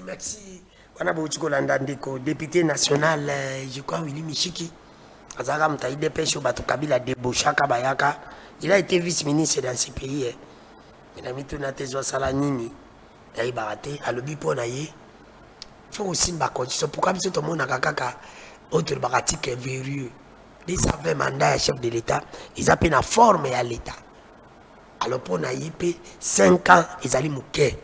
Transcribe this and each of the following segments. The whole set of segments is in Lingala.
Merci. On a beaucoup de député national, je crois, Willy Michiki. Azara Mtaï dépêche au bateau Kabila Debochaka Bayaka. Il a été vice-ministre dans ce pays. Il a mis tout dans tes salanini. Il a baraté. À l'obi pour naïe. Il faut aussi ma condition. Pourquoi tout le monde a kaka autre baratique verrueux. Ils avaient mandat à chef de l'État. Ils appellent la forme à l'État. Alors pour naïe, 5 ans, ils allaient mouquer.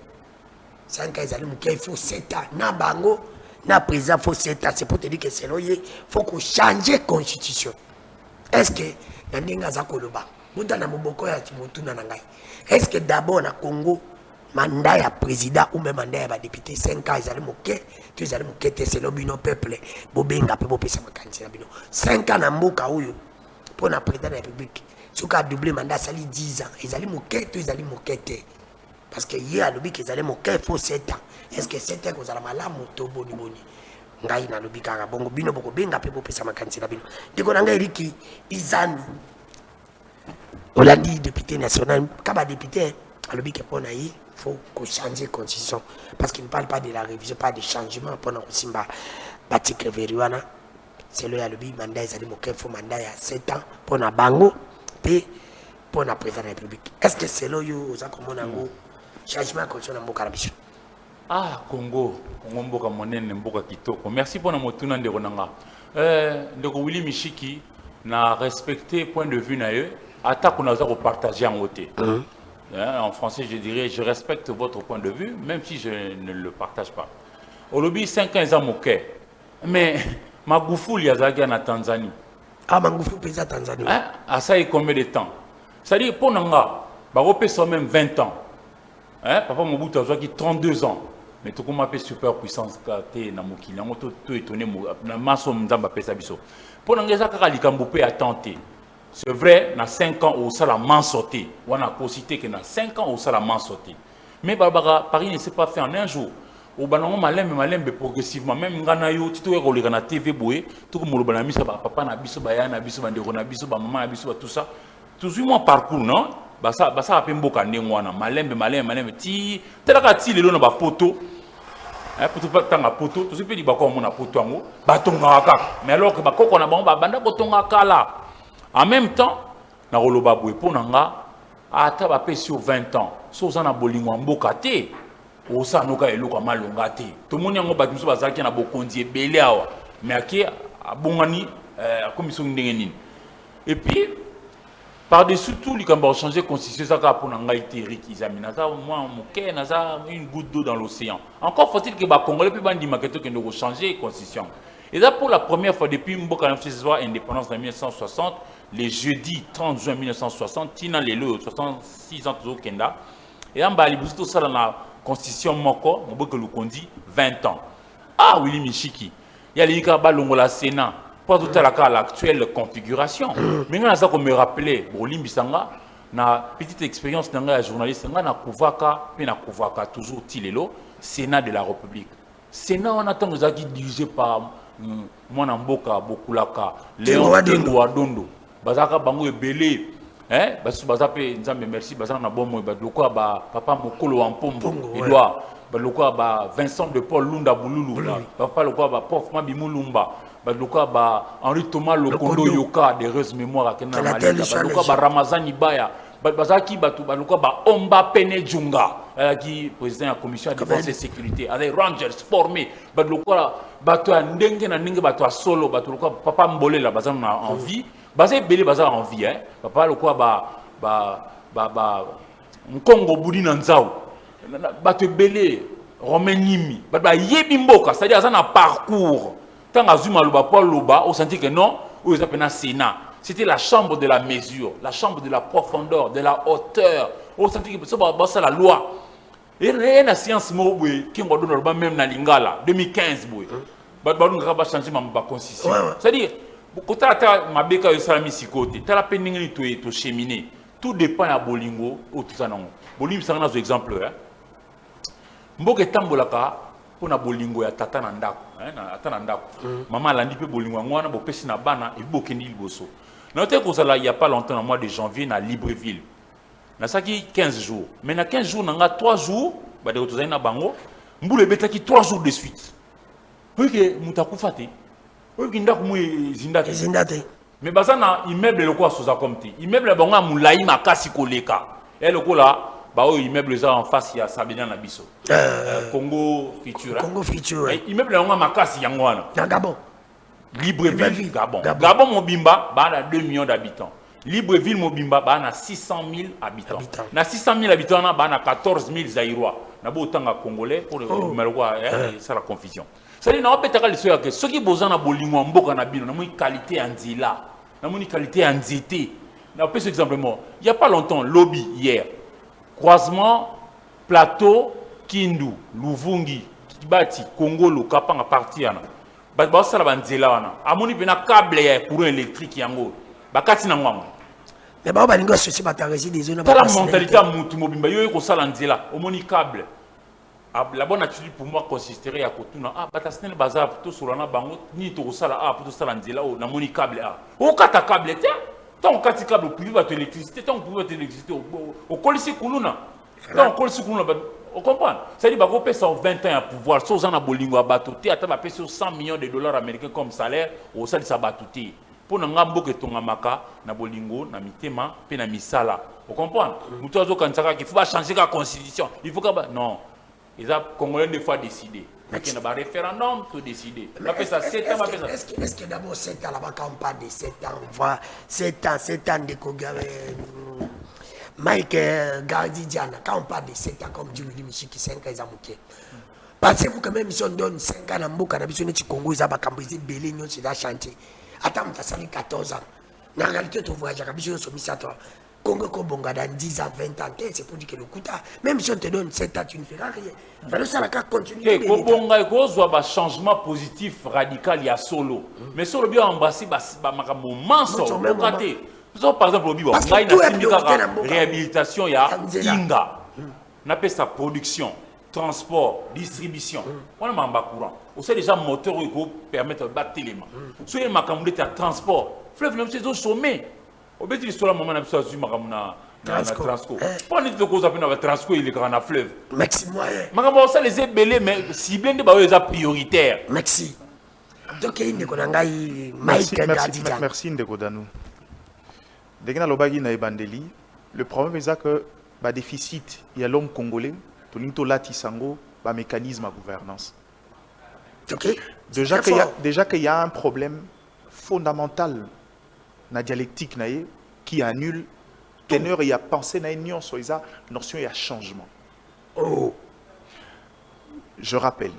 5 ans, ils allaient mouquer. Il faut 7 ans. Na bango. Na président, il faut 7 ans. C'est pour te dire que c'est là, il faut qu'on change la constitution. Est-ce que est-ce que d'abord na Congo, mandat ya président ou même mandat ya député 5 ans, ils allaient moquer, ils allaient moquer, c'est le bino peuple, bobenga pe bopesa makanisi na bino. 5 ans na mboka uyo pour na président de la République. Si on a doublé mandat, ça lui 10 ans. Ils allaient moquer, ils allaient moquer. Parce que hier, à l'objet qu'ils allaient moquer, il faut 7 ans. Est-ce que 7 ans, vous allez mal à moto, boni boni? Ngai na lobi kaka bongo bino boko benga pe bopesa makanisi na bino. Ndiko na ngai riki izani. Olandi député national, kaba député, à l'objet que pour naï, faut qu'on change la constitution. Parce qu'il ne parle pas de la révision, pas de changement pour nous simba batik veriwana. C'est le yalobi mandat ils allaient moquer, faut mandat il y a 7 ans pour na bango et pour na président de la République. Est-ce que c'est là yo za comme on a changement constitution na mboka biso? Ah, Congo mboka monene mboka kitoko. Merci pour na motuna ndeko nanga. Ndeko Willy Michiki na respecté point de vue na eux, ata qu'on a partager en côté. En français, je dirais je respecte votre point de vue même si je ne le partage pas. Au lobby 5 ans ils ont moqué. Mais Magufuli yazaki en Tanzanie. Ah, Magufuli pesa Tanzanie. Ah, ça y est combien de temps? C'est-à-dire pour nanga, ba repesa même 20 ans. Papa Mobutu a 32 ans. Mais tout comme appelle super puissance kate na mokili yango to étonné na maso mzamba pesa biso. Pour nanga za kaka likambo pe a tenté. C'est vrai, na 5 ans au sala man sauté. On a cité que na 5 ans au sala man sauté. Mais Paris ne s'est pas fait en un jour. Au banango malembe progressivement même ngana yo tito ko leka na TV boye tout comme lobana misa papa na biso bayana biso bandeko na biso ba maman na biso tout ça. Toujours mon parcours non? Basa ape mboka ndengwana malembe ti telaka ti lelo na ba poto poto tanga poto to sepe di ba ko mona poto ngo batonga kaka mais alors que ba koko na bango ba banda kotonga kala en même temps na koloba boye ponanga ata ba pe sur 20 ans so za na bolingo mboka te o sa noka eloko malonga te to moni ngo ba biso bazaki na bokondi ebele awa mais aki abongani commission ndenge nini et puis par-dessus tout, les Cambodgiens ont changé de constitution, ça a pour été une goutte d'eau dans l'océan. Encore faut-il que les Congolais puissent changer de constitution. Et là, pour la première fois depuis l'indépendance de 1960, le jeudi 30 juin 1960, Tina Lelo, 66 ans au Kenya, et là, il y a la constitution Moko, 20 ans. Ah, Willy Michiki, il y a les Sénat. Pas tout à l'actuelle configuration. Mais quand on me rappelait, Limbisanga, na petite expérience dans la journaliste, na Kouvaka, toujours Tilelo, Sénat de la République. Sénat, on attend que qui dirigé par Mwanamboka, Bokulaka, Léon Wadondo, Bazaka Bango et Belé, Bazape, Nzambe merci, Bazana Bomo, Badloka, Papa Mokolo Ampombo, Edouard, Badloka, Vincent de Paul Lunda Bouloulou, Papa Loka, Prof Mabimulumba. Henri Thomas Lokondo Yoka de heureuse mémoire à Kenya Malika Ramazani Baya Bazaki Batu Baluka Omba Pene Djunga qui président de la commission de défense et sécurité avec Rangers formés Baluka Batu Ndenge na Ndenge Batu Solo Batu Papa Mbole la bazan en vie Bazé Belé bazar en vie Papa Loka Mkongo Budi Nanzao Batu Belé Romain Nimi Yebi Mboka c'est-à-dire ça un parcours. Tant Azuma Loba, Paul Loba, on sentit que non, où ils appellent Sénat. C'était la chambre de la mesure, la chambre de la profondeur, de la hauteur. On sentit que c'est la loi. Et la science, qui m'a donné même dans Lingala, 2015, on va changer ma constitution. C'est-à-dire, quand tu as ma béca de salami sikote, tu as la peine de cheminer. Tout dépend de Bolingo ou tout ça. Bolingo, c'est un exemple. Mboke Tambolaka. Pour na bolingo ya tata na ndako ata na ndako maman landi pe bolingo ngwana bo pesi na bana e bokendi liboso na te ko sala il y a pas longtemps au mois de janvier na Libreville na saki 15 jours mais na 15 jours nanga 3 jours ba de tozali na bango Mboule betaki 3 jours de suite. Oui que mutaku fate. Oui que ndaku mu zindate. Zindate. Mais bazana immeuble le quoi sous akomti. Immeuble bonga mulayi makasi koleka. Et le là bah oui immeuble ça en face il y a Sabina Nabiso. Congo Futura. Congo Futura. Immeuble bonga makasi yangwana. Na Gabon. Libreville Gabon. Gabon Mobimba bah a 2 millions d'habitants. Libreville Mobimba bah a 600 000 habitants. Na 600 000 habitants na bah a 14 000 Zaïrois. Na bo tanga congolais pour le ça la confusion. C'est-à-dire na opetaka liso ya que ceux qui bozana bolingo mboka na bino na mo qualité anzila. Na mo qualité anzité. Na peut exemplement, il y a pas longtemps lobby hier. Croisement plateau Kindu, Luvungi, Kibati, Congo, Kapanga parti yana. Ba sala banzela wana. Amoni bena câble ya courant électrique yango. Bakati na ngwango. Mais ba balingo associé ba taresi des zones. La mentalité à mutu mobimba yo ko sala nzela, omoni câble. La bonne attitude pour moi consisterait à kotuna batasnel bazar to solana bango ni to sala pour to sala nzela o na moni câble a. O kata câble te. Tant kati câble pour vivre l'électricité, tant pour vivre l'électricité au kolisi kuluna. Tant kolisi kuluna on comprend. C'est-à-dire bako pesa 20 ans à pouvoir so zana bolingo abatoté ata ba pesa 100 millions de dollars américains comme salaire au sali sa batoté. Pour nga mboke tonga maka na bolingo na mitema pe na misala. Vous comprenez? Muto azo kansaka qu'il faut changer la constitution. Il faut que non. Les Congolais des fois décidé. Mais il y a un référendum pour décider. Est-ce que d'abord 7 ans là-bas, quand on parle de 7 ans, on voit 7 ans de Kogame, Mike Gardi Diana, quand on parle de 7 ans comme Dieu Willy Michiki, 5 ans, ils ont manqué. Pensez-vous que même si on donne 5 ans à Mboka, on a Congo, ils ont Kambizi, Belé, c'est dans chantier. Attends, tu as sali 14 ans. En réalité, tu vois, j'ai mis à toi. Congo Kobonga dans 10 ans, 20 ans, c'est pour dire que le coup, même si on te donne 7 ans, tu ne feras rien. Il fallait ça la continuer. Kobonga, il y a un changement positif radical, il y a solo. Mais sur le bien embrassé, il y a un moment. Par exemple, il y a une réhabilitation, il y a Inga. On appelle ça production, transport, distribution. On a un courant. On sait déjà moteur qui permet de battre les mains. Si on a un transport, fleuve, c'est au sommet. Au bout de ce moment, on a besoin de Transco. Pas de cause à Transco, il est grand à fleuve. Merci, moi. Ça les ébélés, mais si bien de prioritaire. Merci. Donc, il merci, Ndeko Danou. Dès que nous avons le problème est que le déficit, il y a l'homme congolais, tout le monde a un mécanisme de gouvernance. Okay. Déjà qu'il y a un problème fondamental dans la dialectique qui annule teneur et à penser dans une sur la notion de changement. Oh. Je rappelle,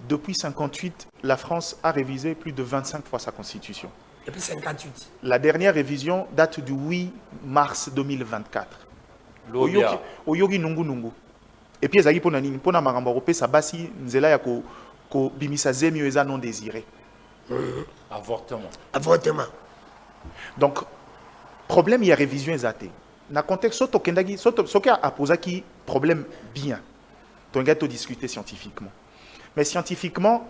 depuis 1958, la France a révisé plus de 25 fois sa constitution. Depuis 1958. La dernière révision date du 8 mars 2024. Au Yogi Nungu Nungu. Et puis, il y a pour na maramba européen, ça basi nzela ya ko bimisa zemi eza non désiré. Avortement. Avortement. Donc, problème, il y a révision exacte. Dans le contexte, ce qui a posé problème bien, on va discuter scientifiquement. Mais scientifiquement,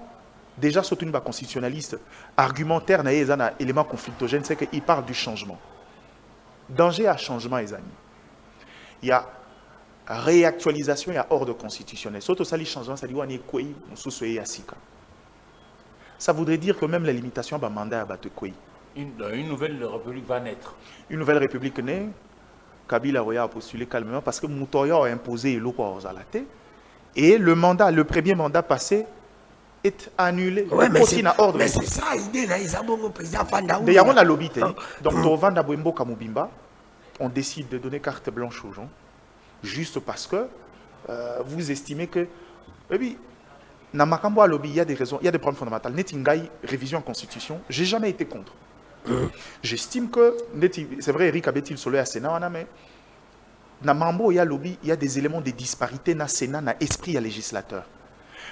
déjà, surtout une constitutionnaliste, argumentaire, il y a un élément conflictogène, c'est qu'il parle du changement. Danger à changement, les amis. Il y a réactualisation, il y a ordre constitutionnel. Surtout ça, les changements, ça dit ça voudrait dire que même la limitation du mandat à une nouvelle république va naître. Une nouvelle république naît. Kabila a postulé calmement parce que Moutoya a imposé l'eau à la tête. Et le premier mandat passé est annulé. Ouais, mais c'est ça l'idée, ils ont un président Fandaou. D'ailleurs, on a lobby. Donc, au Vanda Bwembo Kamubimba, on décide de donner carte blanche aux gens, juste parce que vous estimez que. Et puis, dans Makambo à lobby, il y a des raisons, il y a des problèmes fondamentaux. Netingaï, révision en constitution, j'ai jamais été contre. J'estime que, c'est vrai, Eric Abeti le soleil à Sénat, mais dans Mambo, il y a lobby, il y a des éléments de disparité dans le Sénat, dans l'esprit à législateur.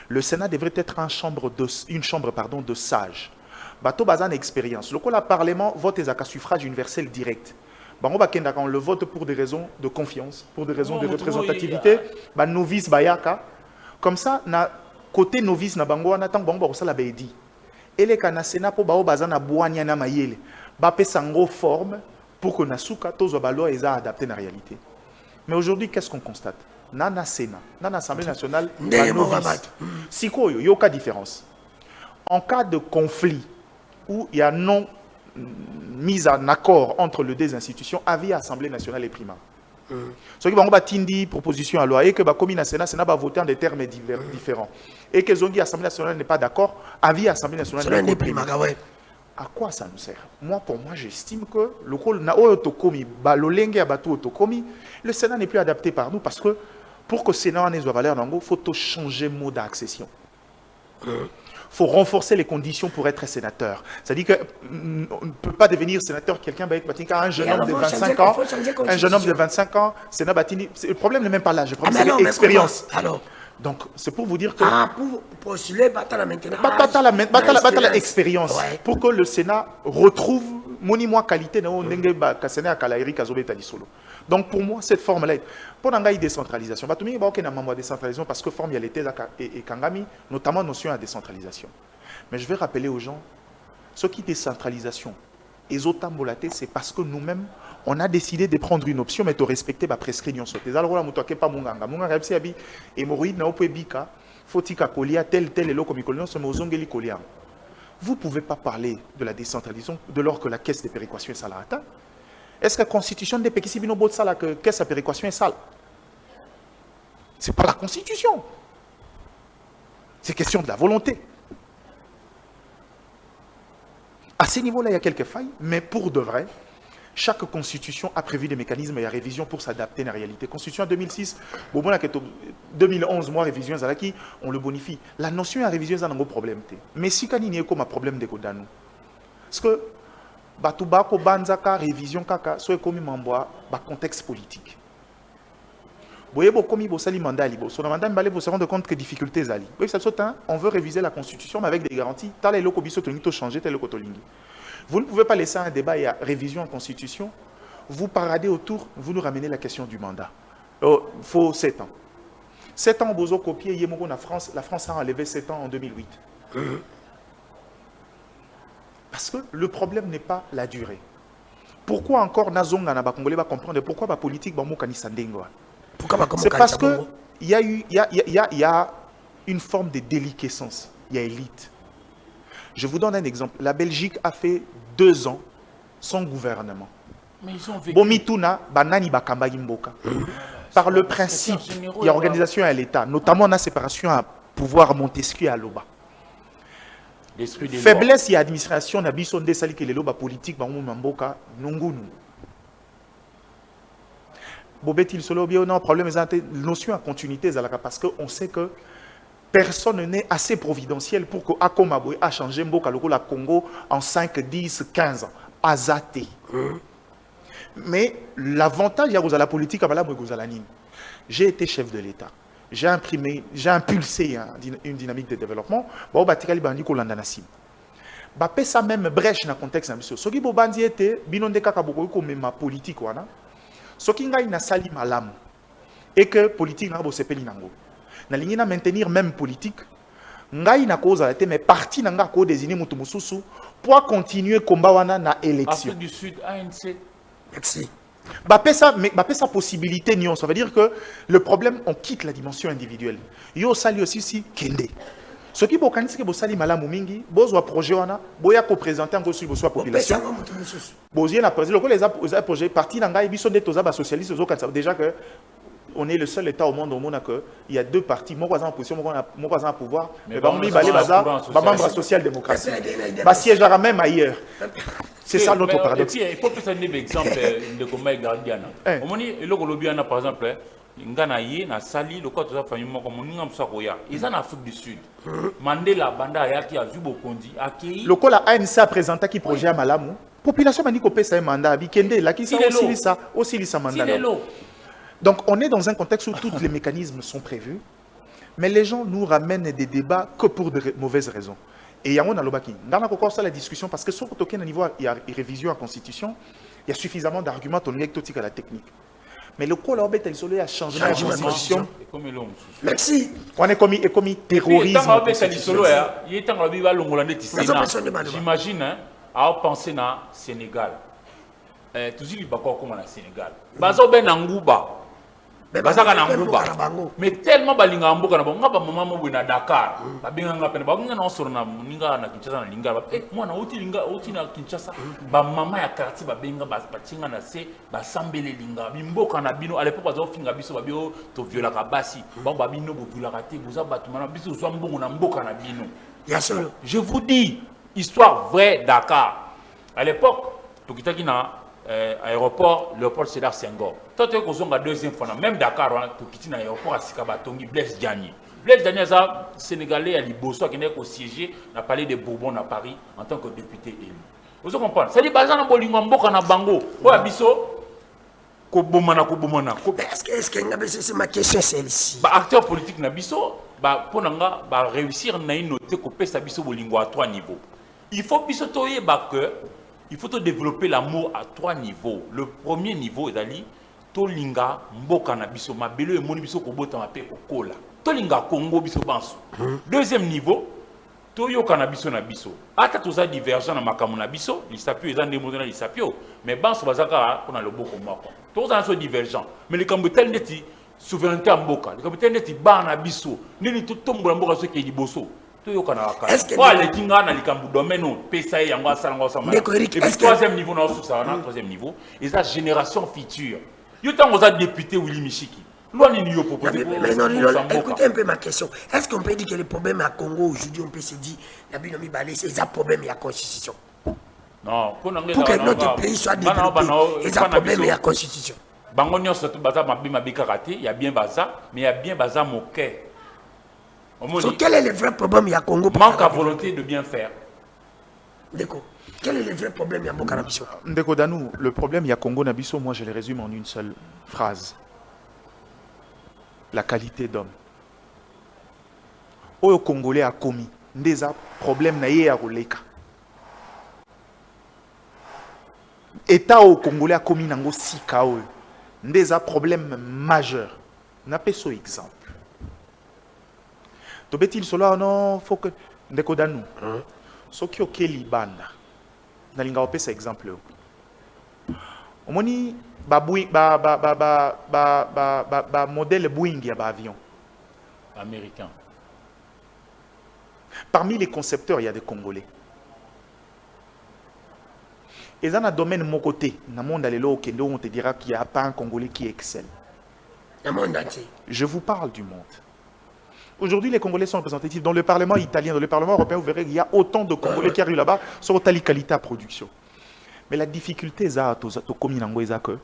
Le Sénat devrait être une chambre de sages. Bato bazan expérience. Le Parlement vote à suffrage universel direct. On le vote pour des raisons de confiance, pour des raisons de représentativité. Novice bayaka. Comme ça, na côté novice na bango na tang bango ça la dit. Et les Sénat pour bao bazana boanya na mayele. Ba pesango forme pour que nasuka tozo balo eza adapté à la réalité. Mais aujourd'hui, qu'est-ce qu'on constate? nana Sénat, nana Assemblée nationale, Ndenge ba novice. Mohamed. Sikoyo, yo ka différence. En cas de conflit où il y a non mise en accord entre les deux institutions, avis Assemblée nationale et primaire. Ce qui va tindi proposition à loi et que la commune Sénat va voter en des termes différents et que l'Assemblée nationale n'est pas d'accord, avis Assemblée nationale et primaire. À quoi ça nous sert? Moi, pour moi, j'estime que le rôle le Sénat n'est plus adapté par nous parce que pour que le Sénat ait valeur, il faut changer de mode d'accession. Il faut renforcer les conditions pour être sénateur. C'est-à-dire qu'on ne peut pas devenir sénateur quelqu'un qui a un jeune homme de 25 ans. Un jeune homme de 25 ans, Sénat Batini. Le problème n'est même pas l'âge, le problème c'est l'expérience. Donc, c'est pour vous dire que... pour postuler, Batala maintenant. Batala expérience. Ouais. Pour que le Sénat retrouve monimo qualité donc, pour moi, cette forme-là, pour la décentralisation, il y a une décentralisation parce que forme, il y a l'été et Kangami, notamment notion de décentralisation. Mais je vais rappeler aux gens, ce qui est décentralisation, et Zotambolate, c'est parce que nous-mêmes, on a décidé de prendre une option, mais de respecter la prescription. Vous ne pouvez pas parler de la décentralisation de lors que la caisse de péréquation est salata. Est-ce que la constitution des pays bino bot sala que la caisse de péréquation est sale? Ce n'est pas la constitution. C'est question de la volonté. À ce niveau-là, il y a quelques failles, mais pour de vrai, chaque constitution a prévu des mécanismes et des révisions pour s'adapter à la réalité. Constitution en 2006, 2011, moi, révision, on le bonifie. La notion de révision, c'est un gros problème. Mais si il y a un problème de Kodano, parce que Batubako Banzaka, révision, kaka, soit comme membre, contexte politique. Vous se rendre compte que difficultés ali. On veut réviser la constitution, mais avec des garanties. Vous ne pouvez pas laisser un débat et une révision en constitution. Vous paradez autour, vous nous ramenez la question du mandat. Il faut 7 ans. 7 ans, vous avez copié la France. La France a enlevé 7 ans en 2008. Parce que le problème n'est pas la durée. Pourquoi encore Nazonga na Congolais va comprendre pourquoi la politique va c'est parce que il y a une forme de déliquescence. Il y a élite. Je vous donne un exemple. La Belgique a fait 2 ans sans gouvernement. Mais ils ont vécu. Bomituna, banani bakamba imboka. Par le principe, il y a organisation à l'État, notamment la séparation à pouvoir Montesquieu à Loba. Faiblesse et administration na biso nde sali que les loba politique bango mamboka nungunu. Bobetil solo bien non problème est notion à continuité parce que on sait que personne n'est assez providentiel pour que Akomaboy a changé Mboka loko la Congo en 5, 10, 15 ans. Azaté. Mais l'avantage à la politique à la j'ai été chef de l'État. J'ai impulsé une dynamique de développement. Bon, batikali bandiko landanasim. Ba pesa même brèche dans contexte ambitieux. Ce qui bobandi était binonde kaka boko ko mema politique wana. Ce qui ngai na sali malamu et que politique na bo sepeli nango. Na lingi na maintenir même politique. Ngai na cause la mais parti na nga ko désigner mutu mususu pour continuer combat wana na élection. Afrique du Sud ANC. Merci. Ça possibilité nion, ça veut dire que le problème on quitte la dimension individuelle. Yo sali aussi si kende. Ce qui bo kanisi ke bo sali malamu mingi, bozo projet wana, boya ko présenter en sur boso population. Bozier na président les projets parti na ngai biso de toza ba socialiste zo kanisa déjà que on est le seul État au monde que il y a 2 partis, moi en opposition, moi en pouvoir, mais bambi balé baza, membre social-démocratie. Ba siège même ailleurs. C'est ça notre paradoxe. Il faut que ça donne un exemple de comment Gardiana. Au moment où le Colombien par exemple, ngana ye na sali le côté de la famille moko moninga msakoya. Ils en Afrique du Sud. Mandela banda yaki a Zubo Kondi accueilli. Le col ANC a présenté qui projet à Malamu. Population m'a dit qu'on peut ça mandat bikende la qui ça aussi ça mandat. Donc on est dans un contexte où tous les mécanismes sont prévus, mais les gens nous ramènent des débats que pour de mauvaises raisons. Et il y a un lobaki. Dans la discussion, parce que sur le niveau il y a une révision en constitution, il y a suffisamment d'arguments au niveau à la technique. Mais le col il y a changement de constitution. Merci. On est commis terrorisme. J'imagine, à penser na Sénégal. Toujours il comme au Sénégal. Bazo ben Angouba. bazaka na nguba mais tellement balinga mboka na bango ngaba mama mo na Dakar babenga ngapena babenga na osoro na ninga na Kinshasa na linga mwana uti linga uti na Kinshasa ba mama ya quartier babenga batinga na se basambele linga bimboka na bino à l'époque bazo finga biso babio to viola ka basi ba babino bo viola ka te boza batumana biso zo mbongo na mboka na bino ya solo. Je vous dis histoire vraie Dakar à l'époque to kitaki na aéroport Léopold Sédar Senghor. Toi, tu es la deuxième fois, même Dakar, tu quittes l'aéroport à Sikabatongi, Blaise Diagne. Blaise Diagne, c'est un Sénégalais à Liboso qui est siégé dans le palais de Bourbon à Paris en tant que député élu. Vous comprenez? C'est-à-dire que les Bolingo Mboka na Bango, ou Abisso, Kobomana. Est-ce que c'est ma question celle-ci? Acteur politique na Bisso, pour réussir à noter que ça Bisso Bolingo à 3 niveaux. Il faut Bisso toyer que il faut développer l'amour à 3 niveaux. Le premier niveau est d'aller tolinga mboka na biso mabelo e moni biso ko bota mape okola. Tolinga Congo biso banso. Deuxième niveau, toyoka na biso na biso. Ata toza divergent na makambo na biso, lisapio eza ndemo na lisapio, mais banso bazaka on a le boko moko. Toza so divergent, mais le kambo tel neti souveraineté mboka. Le kambo tel neti ba na biso, nini to tombola mboka so ke liboso. Est-ce que troisième niveau, troisième niveau, et la génération future. Il y a un député Willy Michiki. Écoutez un peu ma question. Est-ce qu'on peut dire que les problèmes à Congo aujourd'hui, on peut se dire c'est un problème de la constitution? Non, pour que notre pays soit développé, c'est un problème de la constitution. Il y a bien Baza, mais il y a bien Baza Moké. So, quel est le vrai problème il y a Congo? Manque à volonté de bien faire. D'accord. Quel est le vrai problème il y a Congo? Ndeko Danou, le problème il y a Congo Nabiso, moi je le résume en une seule phrase. La qualité d'homme. Oyo Congolais a commis des problèmes na ye a roleka. État au Congolais a commis nango sika oyo. Des problèmes majeurs. N'a pas ce exemple. Tobeti solo non faut que ndeko Danou soki okeli banda nalinga opesa exemple omoni ba modèle Boeing ya ba avion américain. Parmi les concepteurs il y a des Congolais. Et dans le domaine mon côté dans le monde kendo on te dira qu'il n'y a pas un Congolais qui excelle. Le monde entier. Je vous parle du monde. Aujourd'hui, les Congolais sont représentatifs. Dans le Parlement italien, dans le Parlement européen, vous verrez qu'il y a autant de Congolais qui arrivent là-bas sur telle qualité à production. Mais la difficulté, c'est que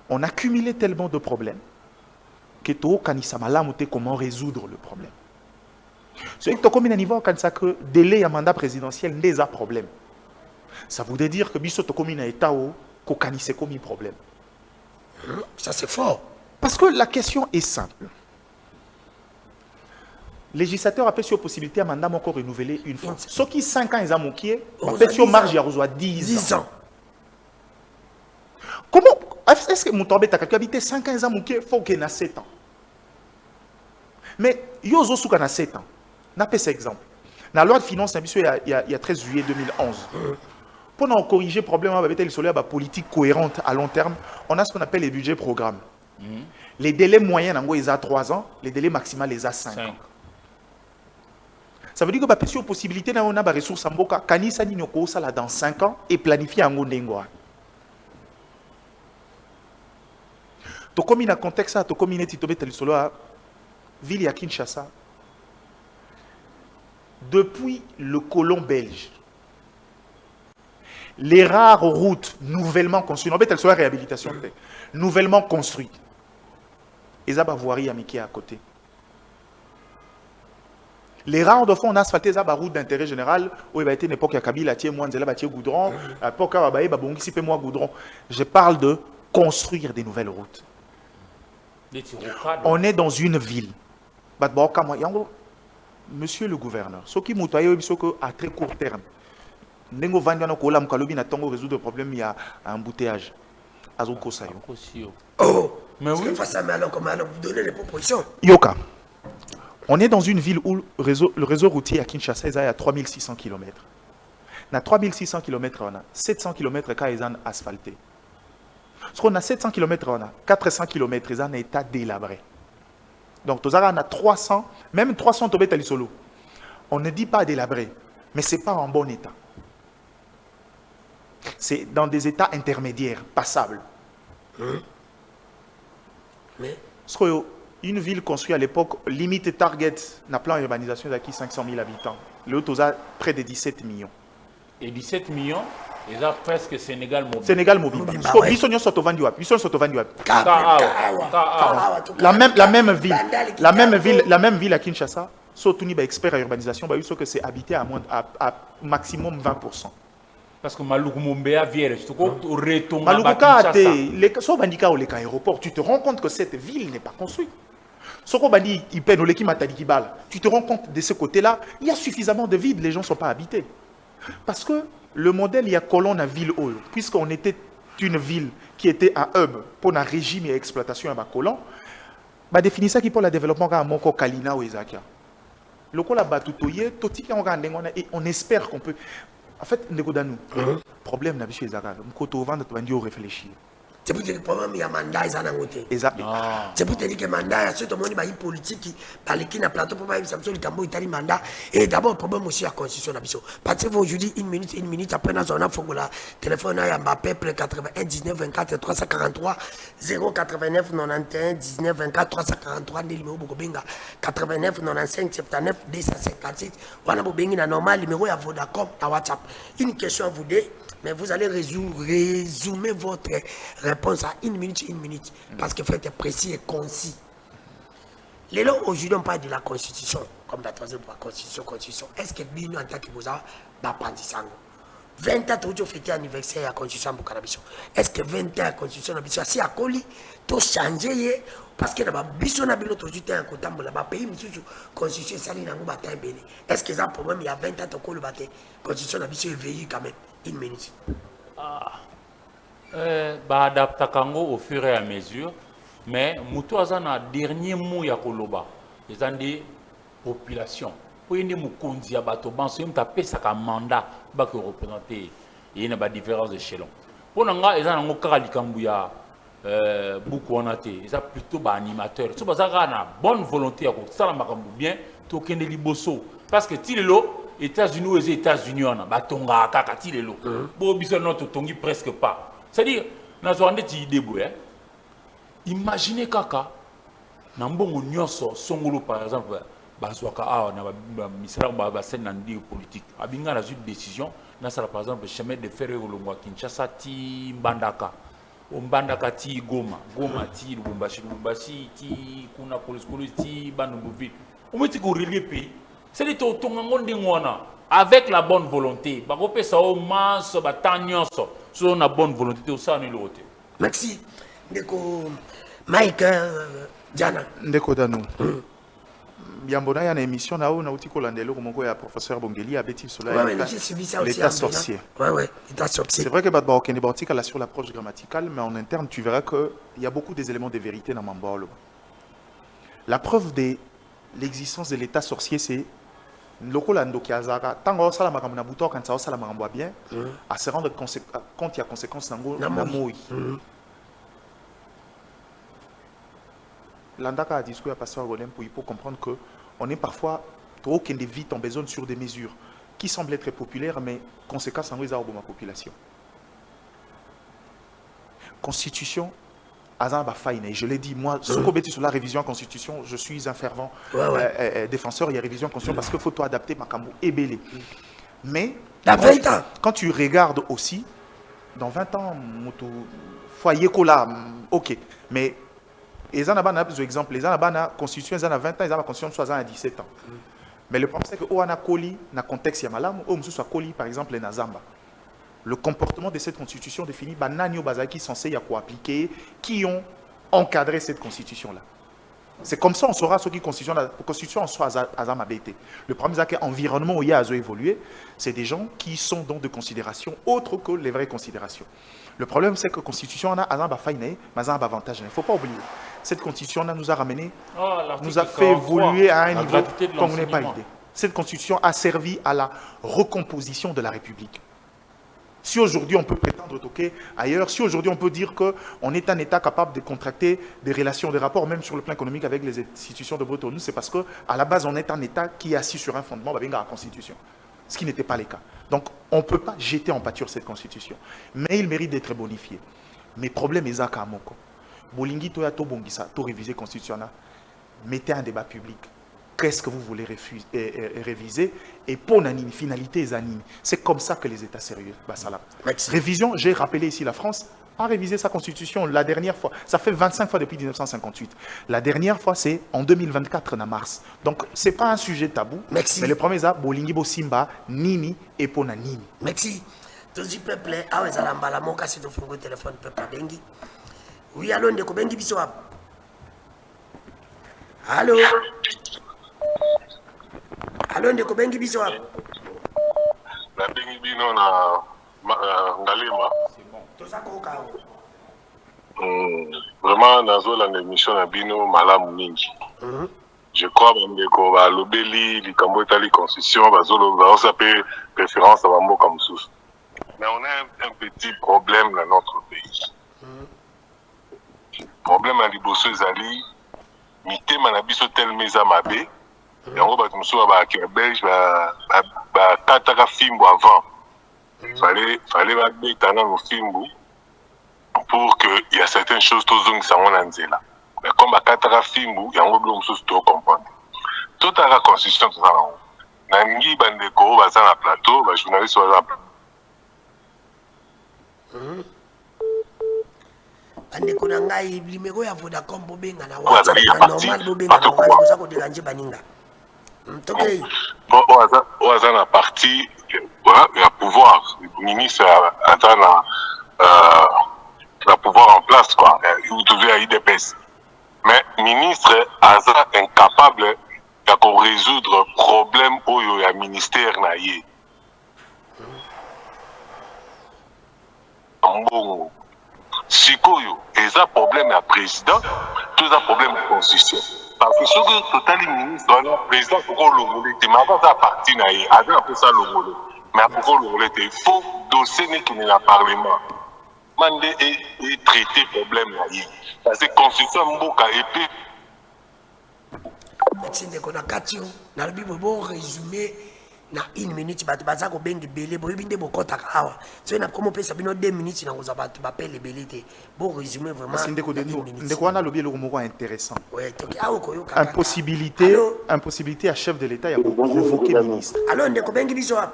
on a cumulé tellement de problèmes que comment résoudre le problème. C'est que comme niveau que délai à mandat présidentiel n'est un problème. Ça voudrait dire que biso to comme état ko kanise comme problème. Ça c'est fort. Parce que la question est simple. Le législateur a sur possibilité à mandat encore renouveler une fois. Ceux qui 5 ans ils ont manqué, on peut sur marge à rejoindre 10 ans. Comment est-ce que mon tombé ta habité 5 ans ils ont manqué, faut qu'il y ait 7 ans. Mais yozo souka na 7 ans. N'a pas cet exemple. Dans la loi de finances il y a 13 juillet 2011. Pour en corriger le problème avec la politique cohérente à long terme, on a ce qu'on appelle les budgets programmes. Les délais moyens en gros ils ont 3 ans, les délais maximaux ils ont 5 ans. Ça veut dire que la possibilité d'avoir des ressources en boka, kanisa ni nyoko sala dans 5 ans et planifier en gondengwa. To comme in contexte ça, to comme in titobe telisolo a ville ya Kinshasa. Depuis le colon belge, les rares routes nouvellement construites, en fait elles sont la réhabilitation nouvellement construites. Et ça va voir à côté. Les rares de fonds on a asphalté ça route d'intérêt général où il va être une époque à Kabila tiens moi nzela batie goudron à époque à baye babongisi pe moi goudron. Je parle de construire des nouvelles routes. On est dans une ville. Monsieur le gouverneur, ce qui m'outoye à très court terme. Nengo vandiano kola mkalobi na tongo résoudre le problème il y a un embouteillage. Azoko sayo. Oh, mais oui. Face à alors comment vous donner les propositions. Yoka. On est dans une ville où le réseau routier à Kinshasa est à 3600 km. Dans 3600 km, on a 700 km qui sont asphaltés. Parce qu'on a 700 km, on a 400 km, ils ont un état délabré. Donc, on a 300, même 300 km à l'isolo. On ne dit pas délabré, mais ce n'est pas en bon état. C'est dans des états intermédiaires, passables. Mais une ville construite à l'époque, limite target, dans le plan d'urbanisation d'acquis 500 000 habitants. L'autre a près de 17 millions. Et 17 millions, ils ont presque Sénégal mobile. Sénégal mobile. Parce que Bissonio Sotovandi. La même ville à Kinshasa, Sotuni est expert à urbanisation, il que c'est habité à maximum 20%. Parce que Maloukou Mombea vient, tu te rends compte que cette ville n'est pas construite. Tu te rends compte de ce côté-là, il y a suffisamment de vide, les gens ne sont pas habités. Parce que le modèle, il y a colonne à ville haut, puisqu'on était une ville qui était un hub pour un régime et exploitation à ma colonne, bah définir ça qui pour le développement à Moko Kalina ou Ezakia. Le col a batutoyé, on espère qu'on peut. En fait, le problème n'a pas été Ezaka. Mkoto vendre tu réfléchir. C'est pour te dire que le problème, il y a un mandat, ils en ont voté. C'est pour te dire que le mandat, il y a tout le monde qui politique qui parle qui n'a plateau pour pas Samson le Cambo, il a mandat. Et d'abord, le problème aussi, la constitution de parce que aujourd'hui, une minute, après, dans un enfant, le téléphone, il y a Mbappé, 81 19 24 343 089 91 19 24 343, numéro Bokobenga 89 95 79 256. Voilà, Bobenga, normal, numéro à Vodacom, à WhatsApp. Une question à vous deux. Mais vous allez résumer votre réponse à une minute. Parce qu'il faut être précis et concis. Les lois aujourd'hui, on parle de la Constitution. Comme la troisième fois, Constitution. Est-ce que nous, en tant que vous avez 20 ans, tu as fêté l'anniversaire de la Constitution pour Canabiso. Est-ce que 20 ans de la Constitution de la si à Coli, tu as changé parce que la Biso n'a pas aujourd'hui un côté de la pays, mais la Constitution est-ce que ça un problème il y a 20 ans de la Constitution de la est veillée quand même. Une minute. Adapter au fur et à mesure, mais Moutou a un dernier mot à Koloba. Les des populations. Pour y avoir un bateau, il y a un mandat pour représenter. Il y a une différence d'échelon. Pour nous, il y a un Kambouya. Beaucoup en a été, ils sont plutôt animateurs. Si vous avez une bonne volonté à faire ça, bien, tu as des liboso. Parce que si les États-Unis ou les États-Unis, on a tonga kaka ti les lots. Bon, bisous non, tu tongi presque pas. C'est-à-dire, dans ce rendez-vous début, imaginez kaka, nambongo nyonso songolo par exemple, bazwaka a na misra ba basen nandi politique. Abinga na une décision, na sala par exemple chemin de fer au Longwa Kinshasa ti Mbandaka. Mbandaka ti Goma ti Lubumbashi ti kuna police ti Banubuville. On met ti ko relier pays. C'est to tongangonde ngwana avec la bonne volonté. Ba ko pesa o maso ba tanyonso. So na bonne volonté au sa ni lote. Merci. Ndeko Mike Diana. Ndeko Danu. Yambona ya na émission na o na uti ko landelo ko moko ya professeur Bongeli a beti sur l'état sorcier. Ouais, état sorcier. C'est vrai que Badba Okene Bortika là sur l'approche grammaticale, mais en interne tu verras que il y a beaucoup des éléments de vérité dans Mambolo. La preuve de l'existence de l'état sorcier c'est Lokolando Kiazaka, tango sala makamuna buto quand ça sala makambo bien, à se rendre compte il y a conséquences nango na moi. Landaka a discuté à Pasteur Golem pour comprendre que on est parfois trop qu'un des vite en besoin sur des mesures qui semblent être populaires, mais conséquences en ma population. Constitution, Azamba Faine, et je l'ai dit, moi, ce qu'on sur la révision constitution, je suis un fervent défenseur, il y a révision constitution parce qu'il faut tout adapter Makambo et Bélé. Mais quand tu regardes aussi, dans 20 ans, foyer Kola, ok, mais les gens ont des exemples, les gens ont la constitution, ils ont 20 ans, ils ont la constitution, soit à 17 ans. Mais le problème, c'est que on a Koli, dans le contexte, il y a Malam, ou soit Koli, par exemple, les Nazamba. Le comportement de cette constitution définit Banani Bazaki censé y appliquer, qui ont encadré cette constitution-là. C'est comme ça on saura ce qui constitution la constitution en soi Azam ABT. Le problème c'est que l'environnement où il y a évolué, c'est des gens qui sont dans des considérations autres que les vraies considérations. Le problème c'est que la constitution a Azam Bafaine, mais Azam avantage. Il ne faut pas oublier. Cette constitution nous a ramené, nous a fait évoluer à un niveau comme vous n'avez pas idée. Cette constitution a servi à la recomposition de la République. Si aujourd'hui on peut prétendre toquer ailleurs, si aujourd'hui on peut dire qu'on est un État capable de contracter des relations, des rapports, même sur le plan économique avec les institutions de Bretton, c'est parce qu'à la base on est un État qui est assis sur un fondement, avec la Constitution. Ce qui n'était pas le cas. Donc on ne peut pas jeter en pâture cette Constitution. Mais il mérite d'être bonifié. Mes problèmes, ils sont à Moko. Bolingi toya to bongisa, to réviser Constitution. Mettez un débat public. Qu'est-ce que vous voulez réviser et pour une finalité, c'est comme ça que les États sérieux. Révision, j'ai rappelé ici la France a révisé sa constitution la dernière fois. Ça fait 25 fois depuis 1958. La dernière fois, c'est en 2024, en mars. Donc, ce n'est pas un sujet tabou. Merci. Mais le premier, c'est Bolingi Simba, Nini et Pona Nini. Merci. Tous les peuples, ah ouais, ça l'a emballé, mon cas, c'est de faire un téléphone, peuple Bengi. Oui, allô, Ndeko Bengi Bissoab. Allô? Allô, Ndeko Bengi Bissoab. La Bengi Bino na Ngalema. Vraiment, dans l'émission de Bino, Malam Mingi. Je crois que va l'obéli, l'Ikambo Etali Constitution, va s'appeler préférence à Bambo Kamsous. Mais on a un petit problème dans notre pays. Problème à Liboso Zali, Mité Manabiso tel Meza Mabé, et en gros, Batumso va Belge, va Tataka Fimbo avant. Fallait mettre dans le film pour qu'il y a certaines choses qui sont en là. Mais comme à Katara film, il y a un peu de choses à comprendre. Tout à la constitution, tout ça là. Nangi Bandeko, va sur la plateau, va journaliste sur la plateau. Bandeko nangai limero ya Vodacom bobenga na WhatsApp normal bobenga na WhatsApp ça ko déranger baninga. Tokei. Bon, on a la partie il y a pouvoir. Le ministre a le pouvoir en place, quoi. Vous trouvez à IDPS. Mais le ministre est incapable de résoudre le problème où il y a un ministère. Si il y a un problème à président, tout un problème de constitution. Parce que ce que total ministre, le président, pourquoi le mais avant ça parti, après ça le mais pourquoi le il faut dossier qui n'est pas parlement. Mandé et traiter problème là. Parce que constitution mboka et puis. Merci de qu'on a quatre na le bible bon résumé na 1 minute baza ko bengi belé bo binde bo kota kawa. So na comme pesa bino 2 minutes na koza batu ba pele belé te. Bon résumé vraiment. Parce que ndeko wana lobi le moko intéressant. Ouais, toki awo ko yo kaka. Impossibilité à chef de l'État ya convoquer le ministre. Alors ndeko bengi biso hapa.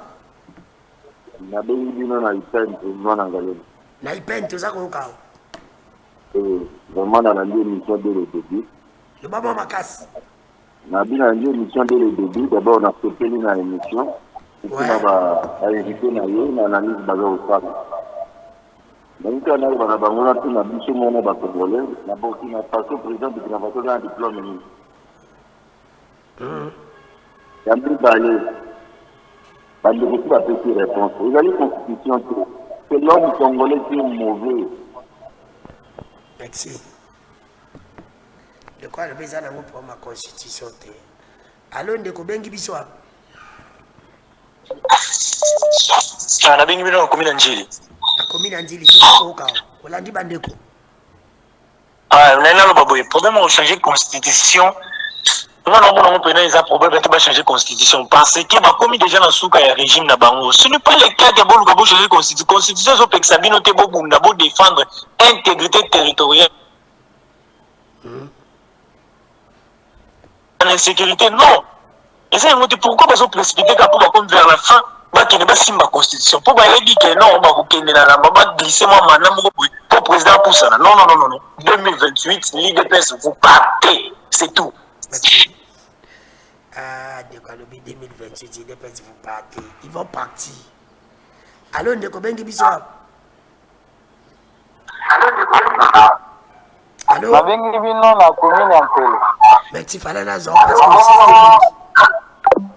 Na bengi bino na ipente mwana ngalo. Na ipente za ko kawa. Vraiment dans la émission de le début. Le baba makasi. Na bien une émission dès le début, d'abord on a fait une émission, et puis on va inviter une analyse basée au stade. Donc on a tout na biso mona ba congolais, na Burkina Faso président de Burkina Faso a un diplôme ministre. Yambi balé. Bande beaucoup de petites réponses. Vous avez une constitution c'est l'homme congolais qui est mauvais. Merci. De quoi le président a pour ma constitution. Alors, de Kobengi Bissoa. La bengi bino na commune Njili. La commune Njili, c'est quoi au cas? Olandi Bandeko. Ah, on a le problème de changer constitution. On a un problème de changer constitution parce que ma commis déjà dans souka ya régime na bango. Ce n'est pas le cas de bon gabo changer constitution. Constitution so pe sabino te bo bunda bo défendre intégrité territoriale. L'insécurité, non. Et ça, pourquoi ils ont précipité comme vers la fin, qui n'est pas si ma constitution. Pourquoi il a dit que non, on va glisser moi maintenant pour président pour ça. Non, non, non, non. 2028, l'IDPS, vous partez. C'est tout. Ah, d'accord, le 2028, l'IDPS, vous partez. Ils vont partir. Alors, on est combien de bisous? Allô? La bengi bino na commune en télé. Mais tu fallait la zone parce que le système.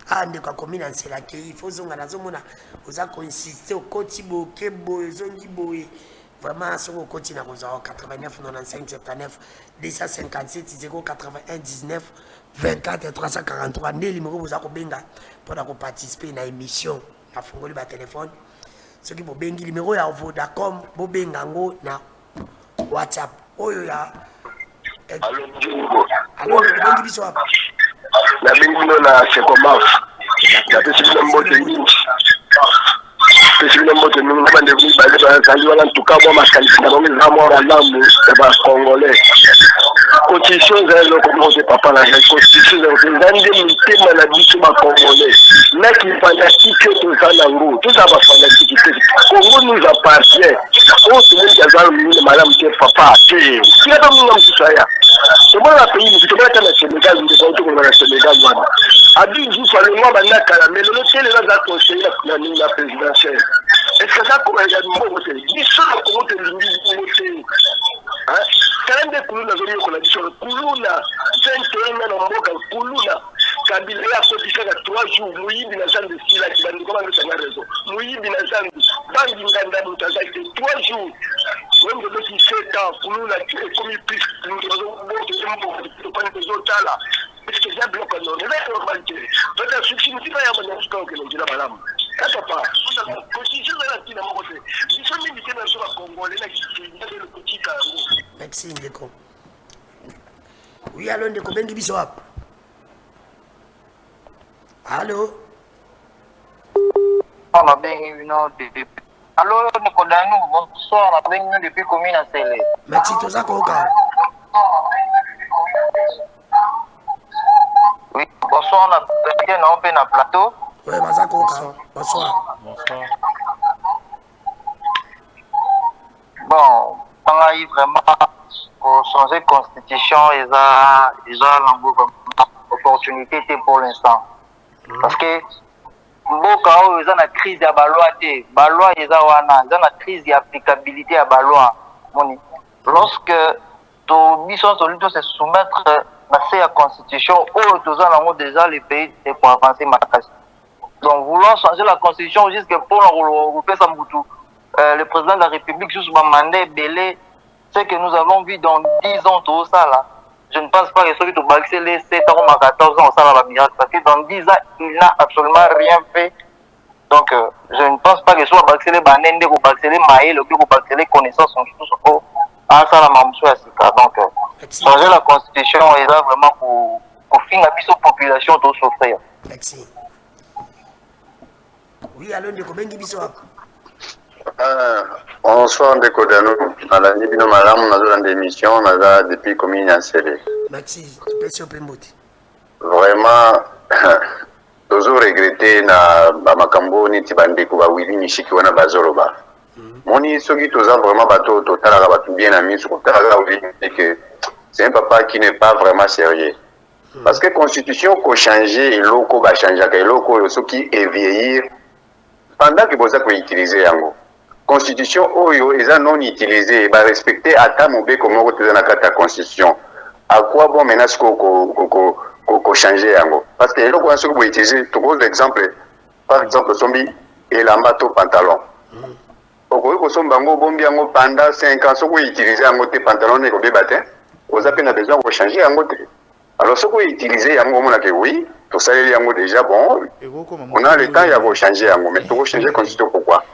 Ah, on est quoi commune en télé? Il faut zonga na zomona. Vous avez insisté au Kotibo, Kebo, Zongibo. Vraiment, sur le côté, on a 89, 95, 79, 257, 0, 81, 19, 24, 343. Né numéro vous avez benga pour participer à l'émission. On a fongoli par téléphone. soki bobengi numéro ya Vodacom bobenga ngo na WhatsApp oyo ya Allô, Ndingo. alors bobengi biso hapa La bingino na Sekomaf. La pesibile mbote mingi. Pesibile mbote mingi na bande mingi bale bazali wana ntuka mwa makanisi na bango za mwa malamu ya ba Congolais. Constitution za lo commencer papa la constitution za nzande mutema na biso ba Congolais. Na ki fanatique to za nango. Tout ça va fanatique. Congo nous appartient. Oh, tout le monde a dans le malamu te papa. Qui a pas mon nom tout ça ya. C'est moi la pays, c'est moi qui ai Sénégal, je suis dans le Sénégal. Abi dit fallait moi banda kala mais le télé là za conseiller la présidentielle. Est-ce que ça comment il y a de mots c'est dit ça comment te lingi hein quand même kuluna zoni ko la dit kuluna 21 na mboka kuluna kabila ya kodisha 3 jours muyibi na zande sila kibandi kama ndio sana réseau muyibi na zande bangi nganda mutaza 3 jours même de qui 7 ans kuluna comme plus nous pas des autres là parce que j'ai bloqué non c'est normalité peut-être succès ne pas y avoir de ce que nous dit la madame ça pas constitution de la Tina mon côté ils sont militaires dans le Congolais là qui le petit carreau. Merci Ndeko. Oui, allô Ndeko, bengi biso hapa. Allô? On a bien eu depuis. Allô, Nicodanou, bonsoir, on a bien eu depuis commune à Sélé. Merci, toza koka. Oui, bonsoir, on a bien un peu dans plateau. Oui, baza koka. Bonsoir. Bonsoir. Bon, on a eu vraiment pour changer de constitution, ils ont l'opportunité pour l'instant. Parce que mboka oyo eza na crise ya baloi te baloi eza wana eza na crise ya applicabilité ya baloi moni lorsque biso toli to se soumettre na se ya constitution oyo toza nango déjà le pays est pour avancer makasi donc vouloir changer la constitution jusque pour kopesa mutu le président de la République juste ba mandat ebele ce que nous avons vu dans 10 ans tout ça là. Je ne pense pas que ceux qui ont baxé les 7 ans ou 14 ans, ça va miracle. Parce que dans 10 ans, il n'a absolument rien fait. Donc, je ne pense pas que soit baxé les banendes, ou baxé les maïs, ou baxé les connaissances, tout ça, ça la mamsou à Sika. Donc, changer la constitution, il va vraiment pour finir la population de souffrir. Merci. Oui, allô, Ndeko, bengi biso hapa. Bonsoir Ndeko Dano, à la Nibino Malam, on a dans l'émission, on a depuis commune à Sélé. Merci, tu peux sur Pemboti. Vraiment, toujours regretté na Bamakambo, ni Tibandeko, Bawili, Nishiki, Wana Bazoroba. Moni, ceux qui tous vraiment bateau, total, bien ami, sur que c'est un papa qui n'est pas vraiment sérieux. Parce que la constitution peut changer, et l'eau va changer, et l'eau, ce qui est vieillir, pendant que vous avez utilisé yango. Constitution oyo eza non utilisée ba respecter ata mobe comme on dans la constitution à quoi bon menace ko changer yango parce que eloko on peut utiliser tout gros exemple par exemple sombi elambato pantalon oko ko somba ngo bombi yango pendant 5 ans so ko utiliser yango te pantalon ne ko bebate oza pe na besoin ko changer yango te alors so ko utiliser yango mona que oui tout ça yango déjà bon on a le temps ya ko changer yango mais to changer constitution pourquoi.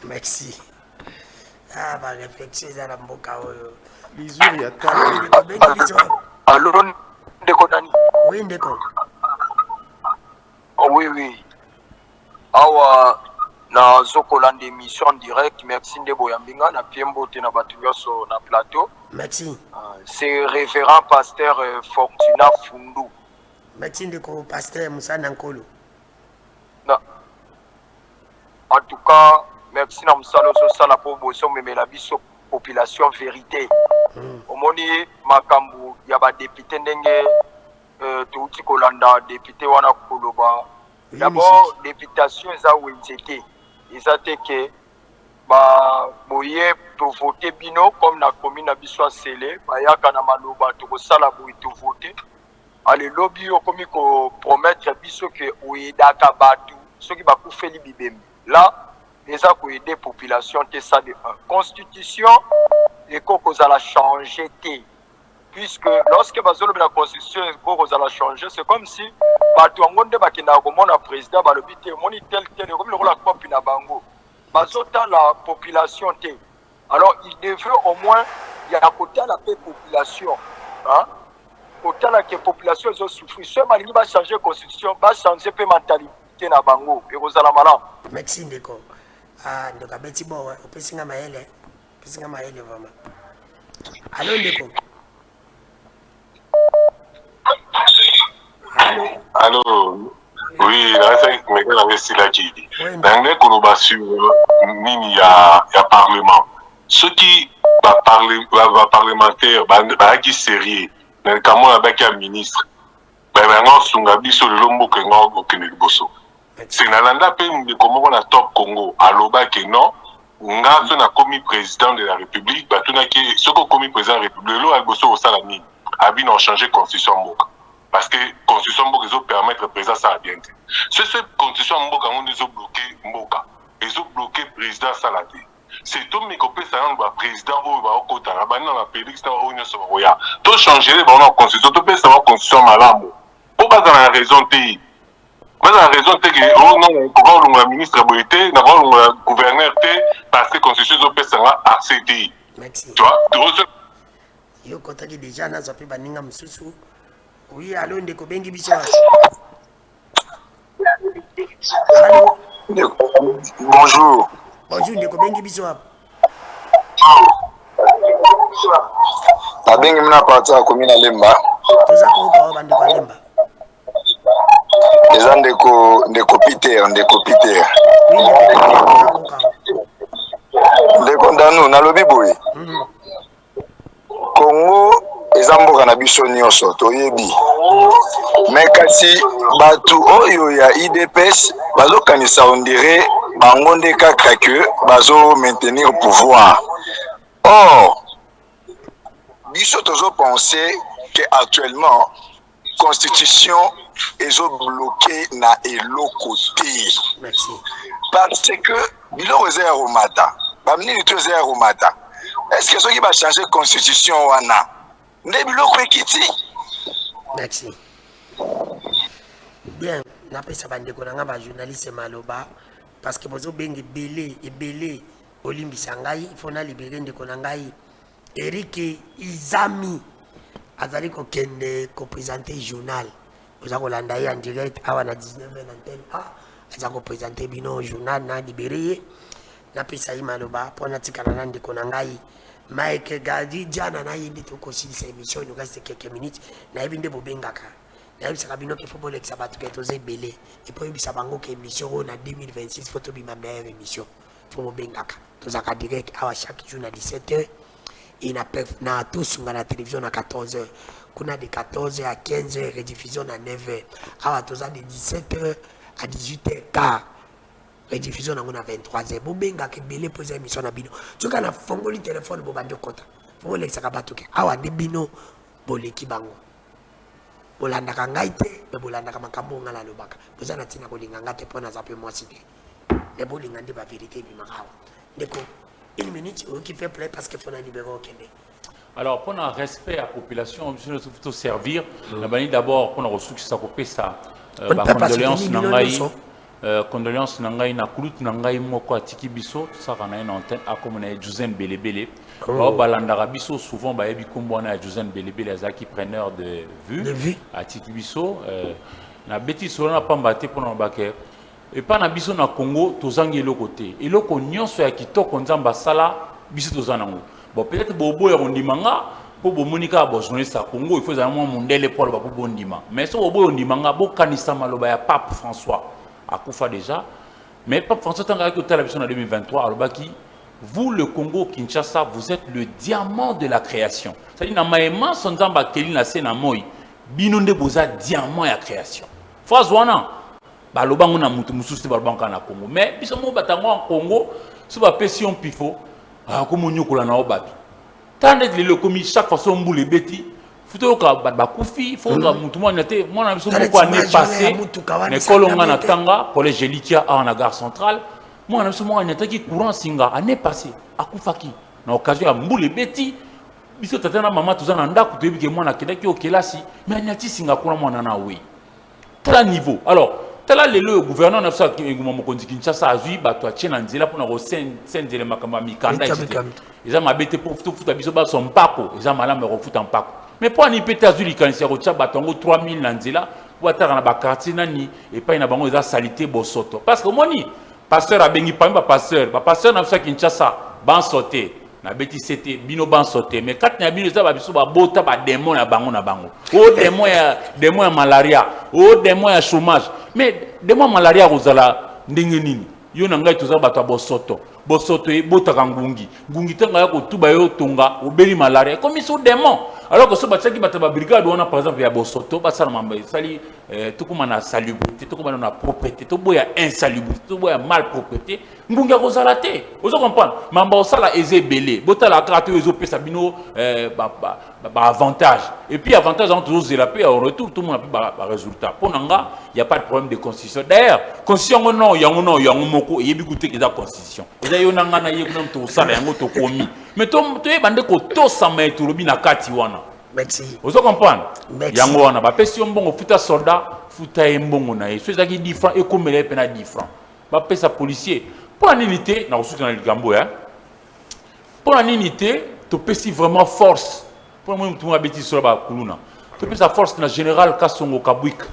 Merci. Ah, bah, réflexion, c'est la mboka. Bisous, ya ta. Allô, Ndeko Dani. Oui, Ndeko. Oh, oui. Awa, na Zokolande émission en direct. Merci Ndebo Yambinga, na Piembo, na Batugyoso, na plateau. Merci. C'est révérend pasteur Fortuna Fundu. Merci Ndeko, pasteur Moussa Nankolo. Non. En tout cas, merci na musalo so sala po boso memela biso population vérité. Omoni makambu ya ba député ndenge tuuti kolanda député wana koloba. D'abord députation eza wenzete. Eza teke ba boye to voter bino comme na commune na biso Sélé, ba yaka na maloba to ko sala boye to voter. Ale lobby okomi ko promettre biso que oyedaka batu soki ba kufeli bibembe. Là les a pour aider population c'est ça de 1 constitution et qu'on a changer puisque lorsque bazolo la constitution qu'on a changer c'est comme si batu ngonde bakina ko mona président balobité moni tel comme le la copie na bango bazota la population te. Alors il devrait au moins y a côté la population, hein? Côté la population ils ont souffert. Ce malingi va changer constitution, va changer peu mentalité na bango et aux alamala. Merci ndeko. Ah ndeko beti bo opesinga maele. Opesinga maele vraiment. Allô ndeko. Allô. Allô. Oui, mais quand on est là, qui dit, dans les collaborations, il y a parlement. Ceux qui parlementaires, qui sérieux, dans le cas où il y a un ministre, c'est Nalanda Pem de comment on a top Congo, à l'Oba que non, on a commis président de la République, ce qu'on a commis président de la République, l'eau a bossé au Salami, a bien changé constitution Mboka. Parce que la constitution Mboka permet de président ça bien. C'est cette constitution Mboka on les a bloqué Mboka. Ils ont bloqué le président Salati. C'est tout mais qu'on peut savoir le président ou le côté là bas dans la pays qui est au Union Somalia. Tout changer les bonnes constitution, tout peut savoir constitution malamo. Pourquoi dans la raison t mais la raison c'est que oh non le ministre Boité, le gouverneur T parce que constitution peut savoir accéder. Merci. Tu vois? Yo kotaki déjà na zapi baninga msusu. Oui, allô ndeko bengi biso. Allô. Bonjour. Bonjour ndeko bengi biso. Abengi mna parti ya commune Lemba. Toza ko pa bandi ko Lemba. Eza ndeko Peter. Oui, Ndeko ndanu na lobi boye. Congo eza mboka na biso nyonso toyebi. Mais kasi batu oyo ya IDPS bazokanisa on dirait bango nde kaka que bazo maintenir au pouvoir. Or biso tozo penser que actuellement constitution ezo bloqué na eloko te. Merci. Parce que biloko eza ya romata. Bamini to eza ya romata. Est-ce que ceux qui va changer constitution wana nde biloko ekiti? Merci. Bien, napesa bandeko nanga ba journaliste maloba parce que bozo bengi belé olimbisa ngai il faut na libérer ndeko na ngai Eric Izami azali ko kende ko présenter journal oza ko landa en direct awa na 19h na tel aza ko présenter bino journal na libérer napesa maloba pona tikana na ndeko na ngai Mike Gadi jana na yindi to kosilisa émission nous reste quelques minutes na yibinde bobengaka na yibisa bino ke football ex abatu ke toze belé et puis yibisa bango ke émission na 2026 photo bima meilleure émission faut bobengaka tozaka direct awa chaque jour na 17h et na tous sur la télévision à 14h kuna de 14h à 15h rediffusion à 9h awa toza de 17h à 18h rediffusion à 23h bobenga ke belé poser émission na bino tuka na fongoli téléphone bo bandi kota fo lexa ka batuke awa ndi bino boleki bango bolanda ka ngaite be bolanda ka makambo ngala lobaka boza na tina ko linga ngate pona za pe mwasi de le bolinga ndi ba vérité bi makawa ndeko une minute qui fait plaisir parce qu'il faut la libérer au Kenya. Alors, pour un respect à la population, je faut servir. D'abord, pour reçu ça couper ça. Condoléances nangai na kulut nangai moko atiki biso ça kana une antenne a comme na Josène Belebele. Balanda biso souvent ba yebi kombo na Josène Belebele azaki preneur de vue atiki biso na beti solo na pambate pour na baké. Et pas na biso na Congo tozangi eloko te eloko nyonso ya kitoko nzamba sala biso tozanango bon peut-être bobo ya ndimanga po bomonika bo journaliste à Congo il faut za mo mondele pour ba bo ndima mais so bobo ndimanga bo kanisa maloba ya Pape François akufa déjà mais Pape François tanga ki otala biso na 2023 alobaki vous le Congo Kinshasa vous êtes le diamant de la création c'est-à-dire na maema son nzamba keli na se na moi bino nde boza diamant ya création phrase wana balobango na mutu mususu balobango na Congo mais biso mo batango en Congo so ba pression pifo ko monyokola na obabi tande le komi chaque façon mbule beti futo ka ba kufi fo ka mutu mo na te mo na biso mo ko ne passé ne kolonga na tanga collège Elikia à na gare centrale mo na biso mo na te ki courant singa année passée akufaki na occasion ya mbule beti biso tata na mama tozana ndako toyebi ke mo na kedaki o kelasi mais anyati singa kuna mo na we tel niveau alors Tala le gouverneur na ça qui mokonzi Kinshasa azui bato a tchena nzela pour na ko sendele makamba mikanda etc. Ils ont mabete pour futa biso ba son pako, ils ont malama ko futa pako. Mais pour ni pete azui likanisi ko tcha batongo 3000 na nzela pour atara na ba quartier nani et pas na bango eza salité bosoto. Parce que moni pasteur a bengi pa pasteur na ça Kinshasa ban sauter. Na beti c'était bino ban sauter mais quand na bino za ba biso ba bota ba démon na bango o démon ya malaria o démon ya chômage mais démon malaria kozala ndenge nini yo na ngai toza bato bosoto e bota kangungi ngungi tanga ya kotuba yo tonga obeli malaria comme so démon alors que so bataki bato ba brigade wana par exemple ya bosoto basala mamba sali tukuma na salubrité tukuma na propreté to boya insalubrité to boya malpropreté ngungi kozala te ozo comprendre mamba osala ezebele botala karato ezo pesa bino avantage et puis avantage en toujours zela pe en retour tout le monde a pas résultat pour nanga il y a pas de problème de constitution d'ailleurs constitution non yango moko yebi goûter que la constitution yo nanga na ye kuna to sala yango to komi mais to bande ko to sama to lobi na kati wana merci ozo comprendre yango wana ba pesi mbongo futa soldat futa mbongo na ye so ezaki 10 francs et comme les pena 10 francs ba pesa policier pour la unité na osuka na ligambo hein pour la unité to pesi vraiment force pour moi tout abeti sur ba kuluna to pesa force na général Kasongo Kabwik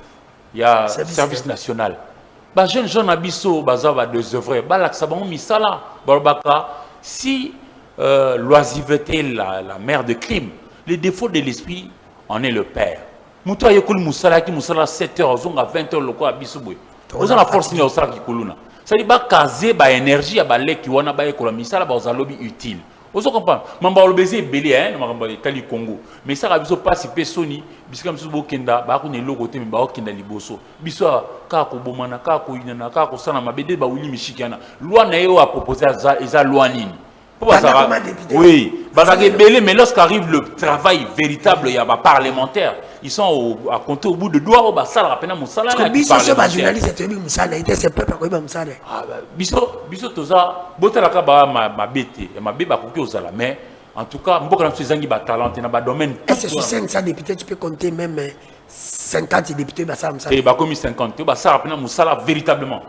il y a service national. Bah jeune abisso bazava deux œuvres balak sabon misala barbaka si l'oisiveté la mère de crime les défauts de l'esprit en est le père muto ayekul musala ki musala 7h zonga 20h loko abisso boy oza la force ni osala ki kuluna ça dit ba kaze ba énergie ba leki wana ba ekola misala ba ozalobi utile ozo comprendre mamba olobezi belé hein mamba tali Congo mais ça abisso participer soni bisika msusu bokenda ba ko ne loko te ba okenda liboso biso ka ko bomana ka ko inana ka ko sana mabede ba wili mishikana loi na yo a proposer eza loi nini pour ça oui bazage belé mais lorsqu'arrive le travail véritable il y a ba parlementaire ils sont à compter au bout de doigt au basala rapena musala na biso so ba journaliste te bi musala ite c'est peuple ko ba musala biso toza botala ka ba mabete mabeba ko ki ozala mais en tout cas mboka na fizangi ba talent na ba domaine est-ce que sur 500 députés tu peux compter même 50 députés ba ça musala et ba comme 50 ba ça rapena musala véritablement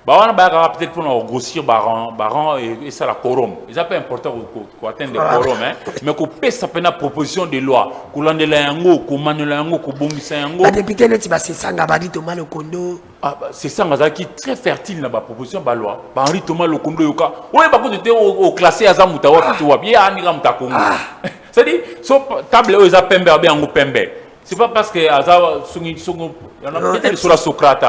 bah on a peut-être pour nous grossir baran et ça la quorum ils appellent important qu'on atteindre le quorum hein mais qu'on peut ça peine proposition de loi qu'on l'endela yango qu'on manela yango qu'on bongisa yango la députée net ba c'est sanga badi Thomas Lokondo c'est ça qui très fertile na ba proposition ba loi ba Henri Thomas Lokondo yoka ouais ba ko était au classé azamuta wa pitu wa bien anira mutakongo c'est dit so table eux za pembe ba yango pembe c'est pas parce que aza sungi y en a peut-être sur la Socrate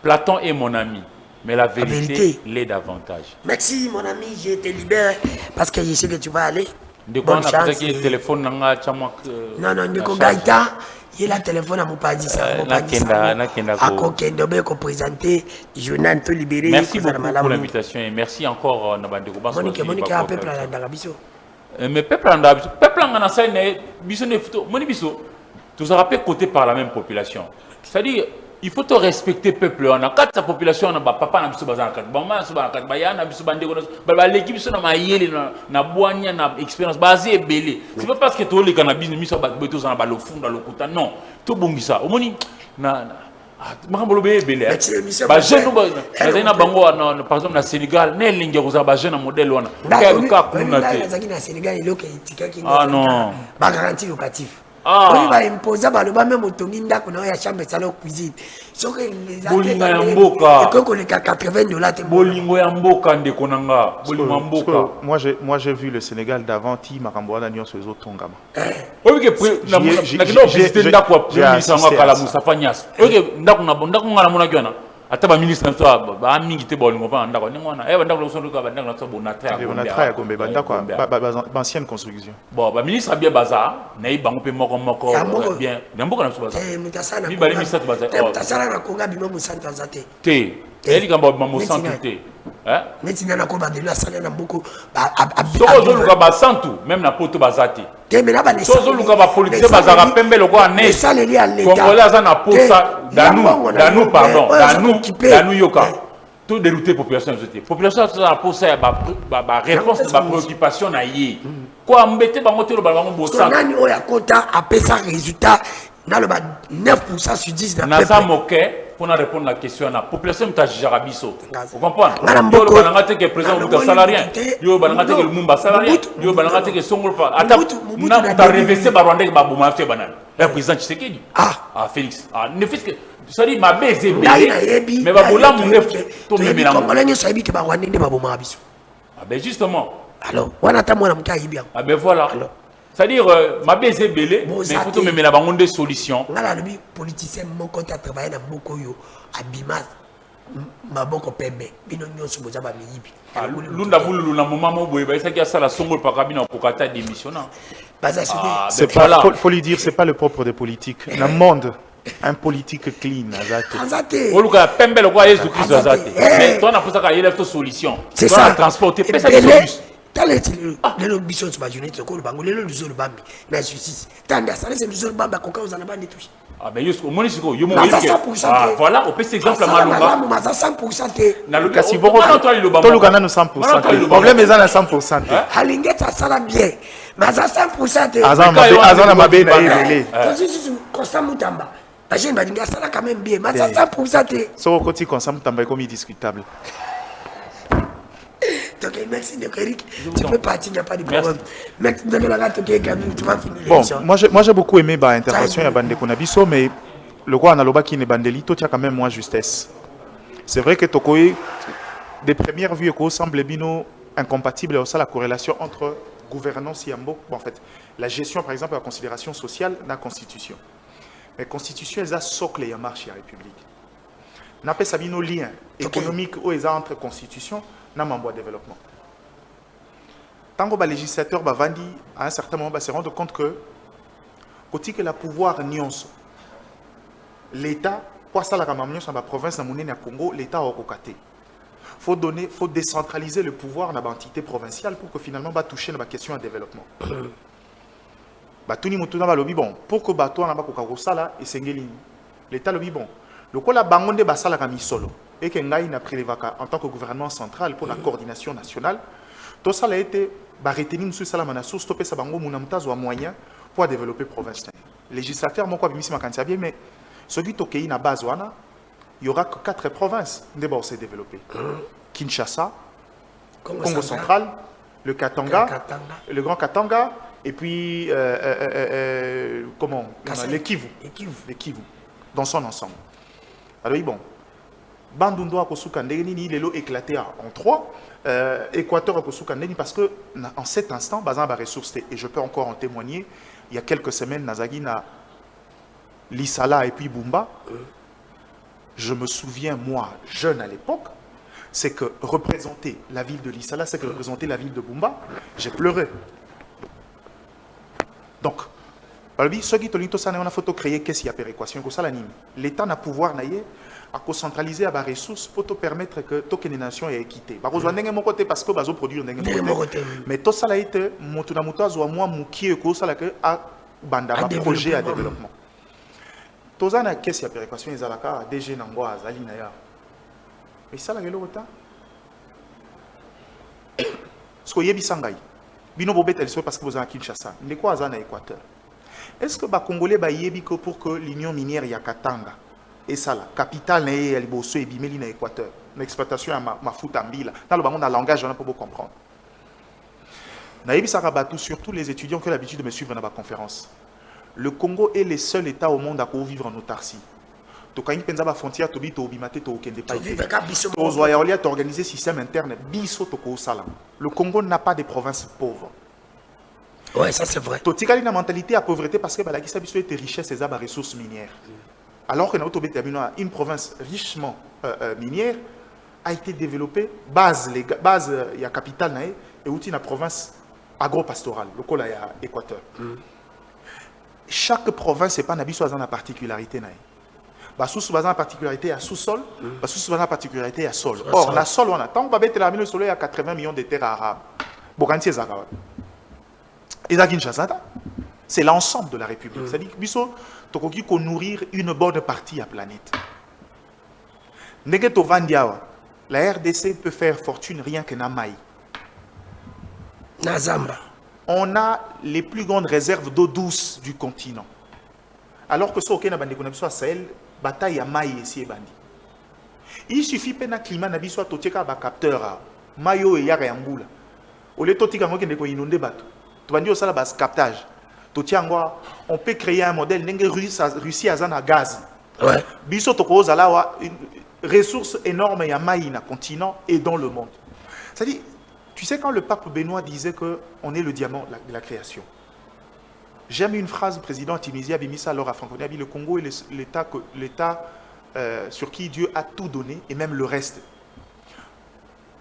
Platon est mon ami. Mais la vérité l'est davantage. Merci mon ami, je te libère parce que je sais que tu vas aller. Bonne chance. Téléphone non, Ndeko Gaïta, il a téléphone à mon padis. Merci beaucoup pour l'invitation et merci encore Nabandeko. Mais peuple en a tous rappelés côté par la même population. C'est-à-dire il faut te respecter peuple on a quatre population on a papa na biso bazana quatre maman so ba quatre bayana biso bande ko ba l'équipe so na mayele na boanya na expérience basé belé c'est pas parce que to le kana business miso ba beto na ba lo funda lo kuta non to bongisa omoni na makambo lo belé ba jeune ba na bango par exemple na Sénégal ne lingi ko za ba jeune modèle wana ka kuna te na Sénégal il ok tikaki non ba garantie locatif on va imposer même autonome qu'on a chambre salon cuisine soki les bolingo ya mboka et qu'on les $80 bolingo ya mboka ndeko nanga bolingo mboka moi j'ai vu le Sénégal d'avant ti makambo wana nyonso ezo tongama obi ke na kino visiter ndako wa premier sanga kala Moustapha Niasse obi ke ndako ngana mona kiona ata ba ministre so ba mingi te bolingo va ndako ngwana ndako lo sondo ka ndako na so bonatra ya Gombe ndako ba ancienne construction bon ba ministre bien baza na ibango pe moko bien ndamboka na so baza mutasana bi bali misatu baza mutasana na konga bima musanta zate te eli kamba mo santu te maintenant na ko ba de la sala na beaucoup so luka ba santu même na poto bazate so luka ba politique bazaka pembe loko ane congolais aza na posa danu yoka tout dérouter population zete population na posa ya ba réponse ba préoccupation na ye ko ambete bango te lo bango bosa nani oya kota apesa résultat na le 9% sur 10 na ça moke pour répondre à la question, la population est à Jarabiso. Vous comprenez? Ngala Yo mboko. balangate que président Mouta salarien. Yo balangate que le Mumba salarien. Yo balangate que Songolpa. Attends, on a révessé Barwandé Babouma fait banane. Le président Tshisekedi. Ah Félix. Ah ne fais que ça dit ma baise est belle. Mais Baboula mon neuf to me mélange. Congolais ne savent que Barwandé ne baboma biso. Ah ben justement. Alors, on attend moi na mka bien. Ah ben voilà. C'est-à-dire, ma baise est belle, mais il faut que me mettre la des solutions. On a le politicien, mon compte à travailler dans beaucoup yo, abima, ma boko pembe, bino nyon sur bozaba miyibi. Lunda boulou na moment mo boye, ça qui a ça la songol par cabine pour kata démissionnant. C'est pas, faut lui dire, c'est pas le propre des politiques. Dans le monde, un politique clean, azate. O luka pembe le quoi Jésus Christ azate. Mais toi na pour ça qu'il y a une solution. C'est ça. Transporter, pesa des solutions. Les ambitions sont bajonées, c'est quoi le bango, les gens le bambi, la justice. Tant ça les gens le bambi, quand on a bandi touché. Ah ben juste au moins c'est quoi, yo mo voilà, on peut cet exemple à Malumba. Mais ça 100%. Na le kasi boko. To lukana no 100%. Le problème est à 100%. Halingeta ça la bien. Mais ça 100%. Azana mabe na yele. Constant Mutamba. La jeune badinga ça quand même bien, mais ça 100%. So côté constant Mutamba est comme indiscutable. Donc, merci de Eric. Tu peux partir, il n'y a pas de problème. Merci de la gâte, tu vas finir. Bon, moi j'ai beaucoup aimé l'intervention de Bande Konabiso, mais le roi Analoba qui est Bandelito, tu as quand même moins justesse. C'est vrai que Tokoé, des premières vues, semble bino incompatible aussi la corrélation entre gouvernance et Yambo. En fait, la gestion, par exemple, de la considération sociale dans la Constitution. Mais la Constitution, elle a socle et marche la République. N'a pas sabino lien économique ou entre Constitution et développement. Tant que les législateurs vandi à un certain moment se rendre compte que quand il y a le pouvoir nuance, l'État, pour ça la dans la province de Congo, l'État a recocaté. Faut décentraliser le pouvoir dans l'entité provinciale pour que finalement va toucher la question de développement. Tout le monde bon pour que bateau na ba sala et sengeli l'État le bon. Le quoi la bangonde basala kami solo et que ngai na prélevaka en tant que gouvernement central pour la coordination nationale. Tout ça a été retenir monsieur Salamana sous stopper sa bango munamtazo à moyen pour développer province. Législateur mon quoi bimisi makantia bien mais celui qui na base wana il y aura que 4 provinces d'abord se développer. Kinshasa, Congo central, le Katanga, le Grand Katanga et puis comment les Kivu dans son ensemble. Alors bon, Bandundu a kosuka ndeni lelo éclaté en 3, Équateur a kosuka ndeni parce que en cet instant bazan ba ressources et je peux encore en témoigner, il y a quelques semaines Nazagi na Lissala et puis Bumba. Je me souviens moi jeune à l'époque, c'est que représenter la ville de Lissala, c'est que représenter la ville de Bumba, j'ai pleuré. Donc ceux qui ont photo créer qu'est-ce qu'il y a péréquation l'État n'a pouvoir à concentraliser à la ressource pour te permettre que toutes les nations aient équité. Parce que bazo produire mais tout ça a été motuna mutazo à moi muki ko ça la que a banda projet à développement. Tout ça na qu'est-ce qu'il y a péréquation ezalaka DG nango azali na ya. Mais ça la gelo rota. Ce que yebisangai. Bino bobet elle soit parce que vous en Kinshasa. Mais quoi azana Équateur. Est-ce que les Congolais sont pour que l'union minière Yakatanga et ça la capitale est Liboso et Bimeli dans l'Équateur, l'exploitation à Mafutambila, dans le langage on a pas beaucoup comprendre. Naïbi Sarabatou, surtout les étudiants qui ont l'habitude de me suivre dans ma conférence. Le Congo est le seul État au monde à vivre en autarcie. Donc quand il y a une frontière, tu as obimate tu as organisé un système interne biso to sala. Le Congo n'a pas de provinces pauvres. Oui, ça c'est vrai. Tu as une mentalité à pauvreté parce que la question de richesse et des ressources minières. Alors que une province richement minière a été développée, base il y a capitale et outil la province agro-pastorale, le col à Équateur. Chaque province n'est pas une particularité. Sous la particularité à sous-sol, sous la particularité à sol. Or, la sol, on a tant que le soleil à 80 millions de terres arabes. C'est l'ensemble de la République. C'est-à-dire qu'il faut nourrir une bonne partie de la planète. La RDC peut faire fortune rien que Namaï. On a les plus grandes réserves d'eau douce du continent. Alors que ce qui est Sahel, bataille ya mai esi ebandi. Il suffit pe na climat na biso totieka ba capteur mayo e yaka ya mbula. Ole totika ngo kende ko inonde bato. To bandi osala bas captage. Totiango on peut créer un modèle ndenge Russie azana gaz. Ouais. Biso tokozala wa ressources énormes ya mai na continent et dans le monde. C'est-à-dire, tu sais quand le pape Benoît disait que on est le diamant de la création. J'aime une phrase du président Tunisia Bimissa alors à Francophonie, le Congo est l'État sur qui Dieu a tout donné et même le reste.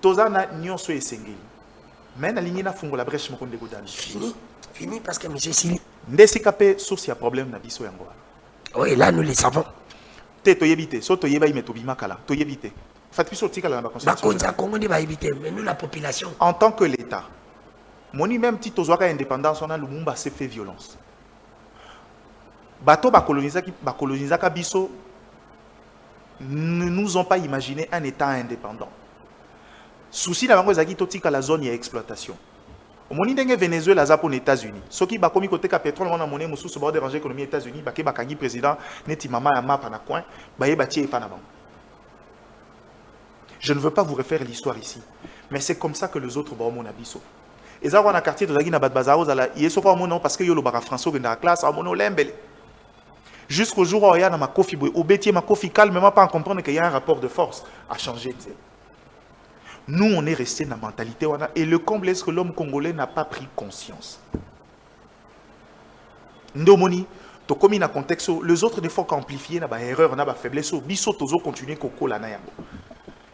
Tozana nyonso esengeli. Mais na ligne na fungo la brèche mokonde godani. Fini parce que monsieur Sili. Ndesika pe source ya problème na biso yango. Oui, là nous les savons. Te toyebite, so toyeba imeto bimakala, toyebite. Fat biso tikala na ba constitution. Congo va éviter, mais nous la population. En tant que l'État, moni même ti tozwaka indépendance on a Lumumba s'est fait violence. Bato ba colonisaka biso ne nous ont pas imaginé un État indépendant. Souci na bango ezaki totika la zone ya exploitation. Omoni ndenge Venezuela za pour les États-Unis. Soki ba komi côté ka pétrole on a monnaie mususu ba déranger économie États-Unis ba ke ba kangi président neti mama ya mapa na coin ba ye ba tie pa na bango. Je ne veux pas vous refaire l'histoire ici, mais c'est comme ça que les autres ba mon abiso. Et ça on a quartier de na bat bazaro za la yeso ko mon parce que yo lo bara français dans la classe mon lembele. Jusqu'au jour où il y a ma kofi boy obétier ma kofi calmement pas en comprendre qu'il y a un rapport de force à changer. Nous, on est resté dans la mentalité. Et le comble est que l'homme congolais n'a pas pris conscience. Ndomoni, to comme dans contexte, les autres des fois qu'amplifier na ba erreur, na ba faiblesse, biso tozo continuer koko la na yango.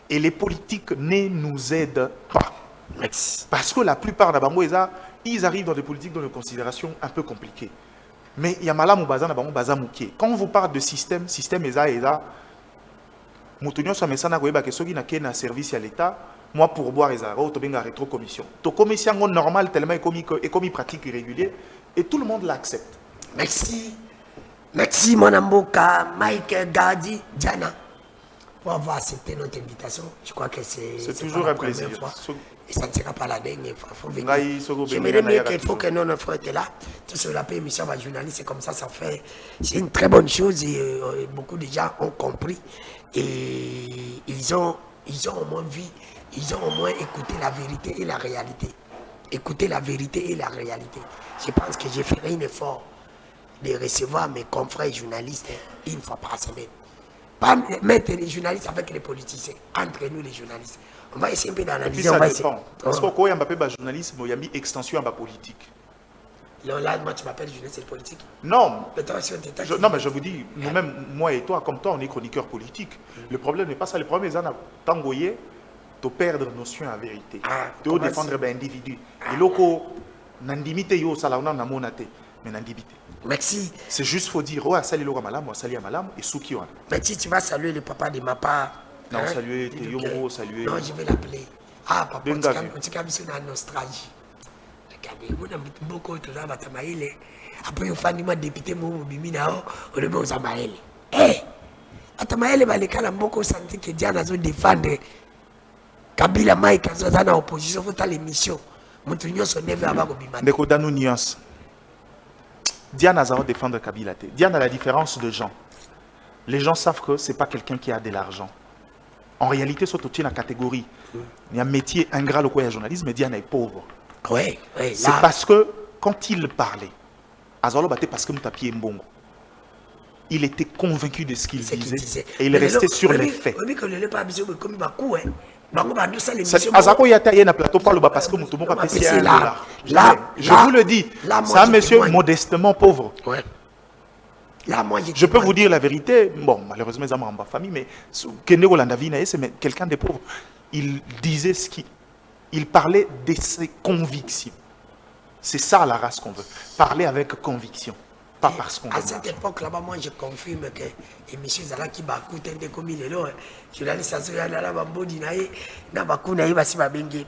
Et les politiques ne nous aident pas. Parce que la plupart na bango ils arrivent dans des politiques dans des considérations un peu compliquées. Mais il y a malamu baza na bango baza mukie. Quand on vous parle de système eza mutunyo sa mesana ko yeba ke soki na kena service à l'État. Moi, pour boire les arrows, tu as une rétro-commission. Ta commission normale, tellement est pratique irrégulier, et tout le monde l'accepte. Merci. Merci, mon amboka, Mike Gadi, Diana, pour avoir accepté notre invitation. Je crois que c'est toujours un plaisir. Et ça ne sera pas la dernière fois. J'aimerais mieux qu'il faut que nos frères étaient là. Tout cela peut émission à journaliste, c'est comme ça, ça fait. C'est une très bonne chose et beaucoup de gens ont compris. Et ils ont au moins vu. Ils ont au moins écouté la vérité et la réalité. Écouter la vérité et la réalité. Je pense que je ferai un effort de recevoir mes confrères journalistes une fois par semaine. Pas mettre les journalistes avec les politiciens. Entre nous les journalistes. On va essayer un peu d'analyser. Ça dépend. Parce que quand il y a un journalisme, il y a une extension à la politique. Là, moi, tu m'appelles journaliste politique? Non. Non, mais je vous dis, nous-mêmes, moi et toi, comme toi, on est chroniqueurs politiques. Le problème n'est pas ça. Le problème, c'est que tangoyer, de perdre notion à vérité, de défendre un individu. Et loko nandimite yo salauna na monate, mais nandimite. Merci. C'est juste faut dire ouais sali loka malam, sali malam et souki wana. Merci, tu vas saluer le papa de ma part. Non, saluer Yomo, saluer. Non, je vais l'appeler. Ah papa, tu as mis en Australie. Regardez, on a beaucoup de gens à Batamaïle. Après on fait un député mon bimina on le met aux Amaïle. Eh, Batamaïle va les caler beaucoup santé que Diana zo défendre. Kabila Mike a dans l'opposition, il faut l'émission. Montrignon son nez avant de bimana. Ndeko danu nuance. Diana a défendre Kabila. Diana a la différence de gens. Les gens savent que ce n'est pas quelqu'un qui a de l'argent. En réalité, surtout dans la catégorie. Il y a un métier ingrat, le journalisme, mais Diana est pauvre. Oui, c'est parce que quand il parlait, Azalo battait parce que Moutapi Mbongo. Il était convaincu de ce qu'il disait et il restait sur les faits. Azako Yata y a un plateau parce que Moutoumou a payé $1. Je vous le dis, c'est un monsieur modestement pauvre. Là, moi, je peux vous dire la vérité. Bon, malheureusement, ils ont ma famille, mais Kenego Landavina, c'est quelqu'un de pauvre. Il disait ce qu'il. Il parlait de ses convictions. C'est ça la race qu'on veut. Parler avec conviction. Pas parce qu'on veut. À cette époque là-bas, moi, je confirme que M. Zalaki Bakouten de comme il est là, journaliste là,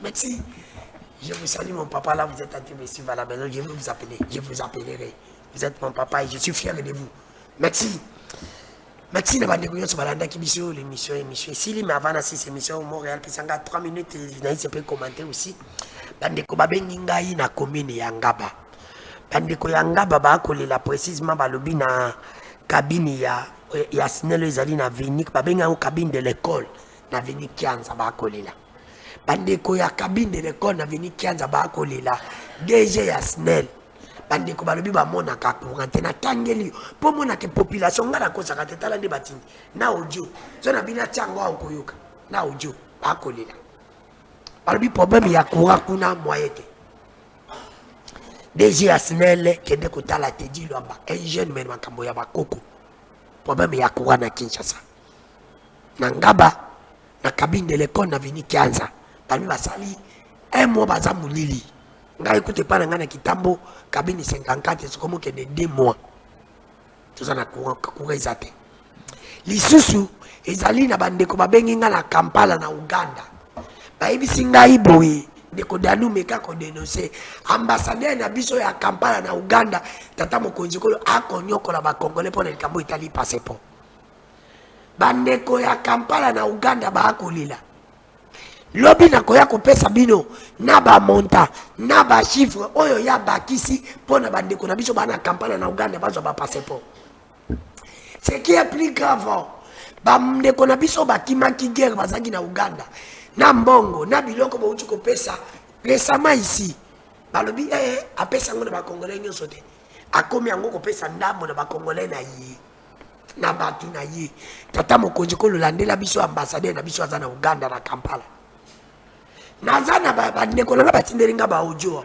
merci. Je vous salue, mon papa, là, vous êtes en train de suivre à la maison. Je vais vous appeler. Je vous appellerai. Vous êtes mon papa et je suis fier de vous. Merci. Merci de l'émission sur l'émission. Si mais avant cette émission, Montréal, puis 3 minutes, je peux commenter aussi. Bandeko babengi ngai na commune ya Ngaba. Bandeko ya Ngaba bakolela précisément balobi na cabine ya il y a Snell ezali na veni babenga au cabine de l'école na veni kianza ba kolela bandeko ya cabine de l'école na veni kianza ba kolela DG ya Snell bandeko balobi bamonaka courant te na tangeli po mona ke population ngala kosaka te tala nde batindi na audio so na bina tiango akoyoka na audio ba kolela balobi problème ya courant kuna moyete DG ya Snell kende kotala te di lwamba un jeune men makambo ya bakoko problème ya courant na Kinshasa na ngaba na cabine de l'école na vini kianza balobi basali un mois baza mulili ngai écoute pas na kitambo cabine 54 c'est comme que de 2 mois tout ça na courant ezate lisusu ezali na bandeko babengi nga na Kampala na Uganda bayebisi ngai boye ndeko dalume kako dénoncer ambassadeur na biso ya Kampala na Uganda tata mokonzi kolo akonyokola ba congolais pour le kambo itali passeport bandeko ya Kampala na Uganda ba akolila lobi na koya kopesa bino na ba monta na ba chiffre oyo ya bakisi pona bandeko na biso bana Kampala na Uganda bazo ba passeport. Ce qui est plus grave ba ndeko na biso bakimaki guerre bazaki na Uganda na mbongo na biloko ba uti kopesa récemment ici balobi apesa ngo na ba congolais nyonso te akomi yango kopesa ndambo na ba congolais na yi na batu na yi tata mokonzi ko lolandela biso ambassadeur na biso azana Uganda na Kampala nazana bandeko na batindeli nga ba audio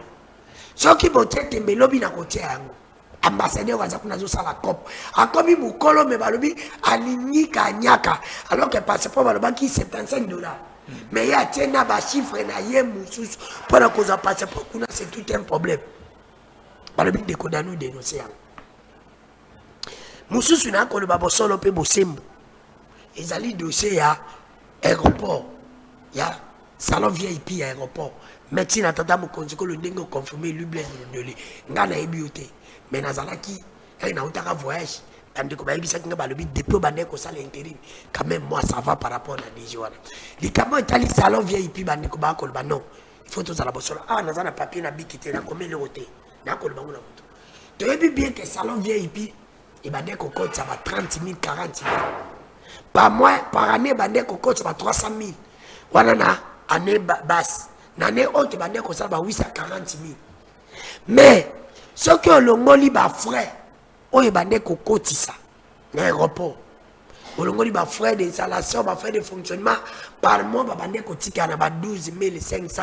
soki botete melobi na kotia yango ambassadeur waza kuna zo sala cop akomi mukolo me balobi alinyika nyaka alors que passeport balobaki $75 mais ya tiena ba chiffre na ye mususu pour la cause passeport kuna c'est tout un problème balobi ndeko danu dénoncer yango mususu na ko le babosolo pe bosembo ezali dossier ya aéroport ya salon VIP à aéroport médecine à tata mokonzi ko le ndenge confirmé lui blesse de lui ngana ebioté mais nazalaki na utaka voyage andeko bayebisa kinga balobi depuis bandeko sala intérim quand même moi ça va par rapport à DG wana likamo etali salon VIP bandeko ba ko ba non il faut tous à la bosolo nazana papier na bikité na combien le côté na ko le bango na moto to yebi bien que salon VIP et bandeko cote ça va 30 000 40 000 par mois par année bandeko cote ça va 300 000 wana na année basse n'année haute bandeko ça va 840 000 mais ce que le ngoli ba frais oye bandeko kotisa na aéroport olongoli ba frais d'installation ba frais de fonctionnement par mois ba bandeko tika na ba 12 500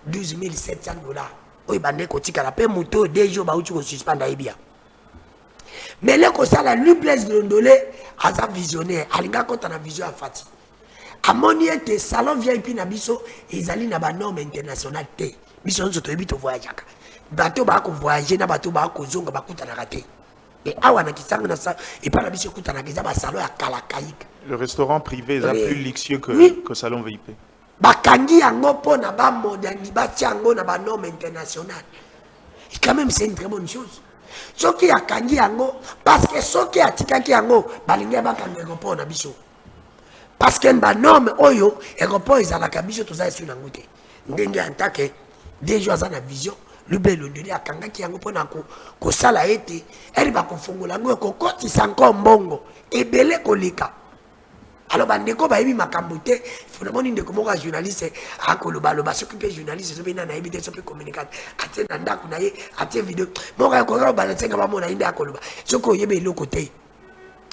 12 700 $. Oye bandeko tika la pe moto 2 jours ba uti ko suspendre ebia mais le ko sala lui Blaise Londolé aza visionnaire alinga kota na vision à Fati amoni ete salon VIP na biso ezali na ba norme internationale te biso nzo to ebito voyageaka bato ba ko voyager na bato ba ko zonga bakuta na raté et awa na kisanga na sa et pas na biso kuta na kiza ba salon ya kalakaïque le restaurant privé est plus luxueux que salon VIP bakangi yango pona ba moderni ba tiango na ba norme internationale et quand même c'est une très bonne chose soki akangi yango parce que soki atikaki yango balinga ba kangi yango pona biso parce que ba norme oyo aéroport ezalaka biso toza sur nango te ndenge antake des jours na vision lube londeli akangaki yango pona ko sala ete eri ba kofungola ngo ko kotisa encore mbongo ebele koleka alors bandeko bayebi makambo te fondamoni ndeko moko journaliste akoloba loba soki pe journaliste so bina na yebi te so pe communicateur atie na ndako na ye atie vidéo moko ko ba lenga ba mona inde akoloba soko yebe eloko te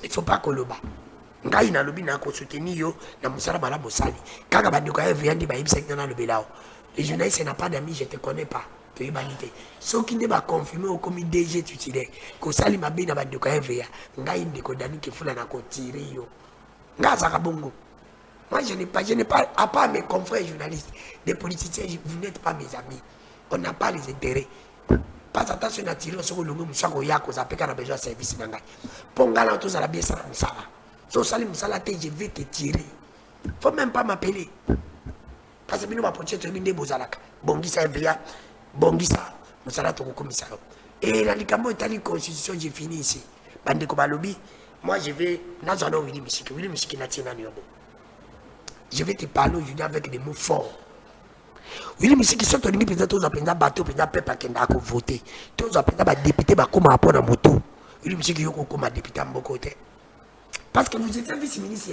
il faut pas koloba ngai na lobi na ko soutenir yo na musala bala bosali kaka bandeko ya viandi ba yebisa na lobelao les journalistes n'a pas d'amis je te connais pas to yibanite soki nde ba confirmer au comité DG tutile ko sali mabe na bandeko ya VA ngai ndeko dani ke fula na ko tirer yo ngazaka bongo moi je n'ai pas à part mes confrères journalistes des politiciens vous n'êtes pas mes amis on n'a pas les intérêts pas attention na tirer so longo musako yako za peka na besoin service nanga pongala to za la bien ça musala so sali musala te je vais te tirer faut même pas m'appeler parce que nous va porter tout binde bozalaka bongisa VA bongisa musala to komisa et la likambo itali constitution j'ai fini ici bande ko balobi moi je vais nazano Willy Mishiki na tina nyobo je vais te parler aujourd'hui avec des mots forts Willy Mishiki so to lingi penza to za penza bato penza pepa kenda ko voter to za penza ba député ba koma apona moto Willy Mishiki yoko koma député mboko te Parce que vous êtes un vice-ministre,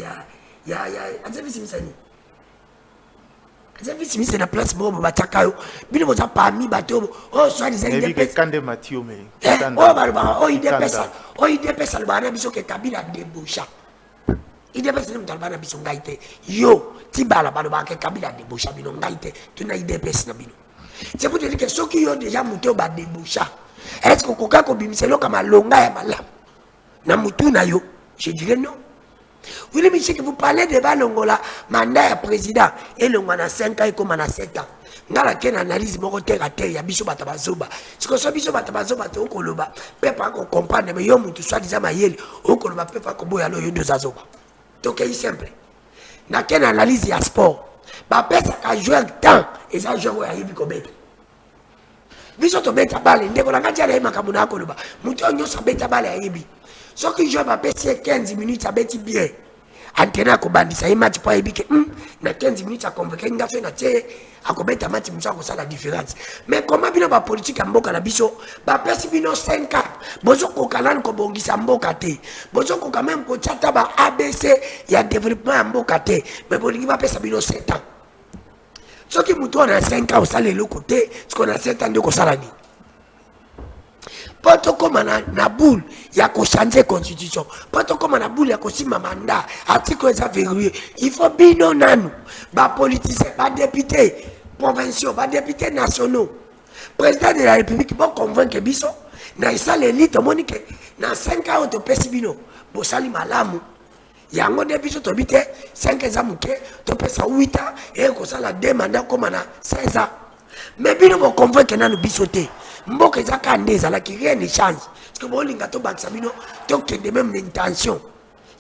il y a un vice-ministre. Un vice-ministre na place bon batakayo. Bino boza parmi bateau. Oh soit des indépendants. Kande Mathieu mais. Oh il dépêche. Oh il dépêche le bana biso que Kabila déboucha. Il dépêche le bana biso ngaite. Yo, tibala bana ba que Kabila déboucha bino ngaite. Tu na il dépêche na bino. C'est pour te dire que ceux qui ont déjà monté au bas déboucha. Est-ce que koka ko bimiselo kama longa ya malam. Na mutu na yo. Je dirais non. Vous voulez que vous parlez de Balongola, mandat président, et le mandat 5 ans et comme on a 7 ans. Nous avons une analyse de terre à terre, il y a Biso Batabazoba. Ce que ce Biso Batabazoba, c'est au Koloba. Peut pas comprendre, mais il y a un soit disant Mayel, au Koloba, peut pas comprendre, il y a deux Azoba. Donc, c'est simple. Nous avons une analyse de sport. Bah, personne qui a joué le temps, et ça joue à Yibi Kobet. Biso Tobet à balle, il y a un gars qui a Makamuna Koloba. Mouton, nous sommes bête à balle à Yibi. Ce qui joue à passer 15 minutes, ça va être bien. Antena ko bandisa i match pa ebike na 15 minutes a convoquer nga fait na tie a commettre match musa ko ça la différence. Mais comment bino ba politique ya mboka na biso ba pesi bino 5 ans bozo ko kalana ko bongisa mboka te. Bozo ko quand même ko chata ba ABC ya développement ya mboka te. Mais bolingi ba pesa bino 7 ans. Ce qui mutu na 5 ans au sale le côté, ce qu'on a 7 ans de ko salani. Poto comme na boule, il y a qu'à changer la constitution. Poto comme na boule, il y a qu'à signer mandat. Article verrouillé. Il faut bino nanu. Ba politicien, ba député, provinciaux, ba député nationaux. Président de la République, bon convaincre biso. Na isa l'élite, monique. Na 5 ans, on pesi bino. Bo sali malamu. Yango de biso to bite 5 ans muke, to pesa 8 ans et ko sala deux mandats comme na 16 ans. Mais bino bo convaincre nanu biso te. Mboka ezaka ndeza la qui rien ne change parce que bon linga to baksa bino to kende même l'intention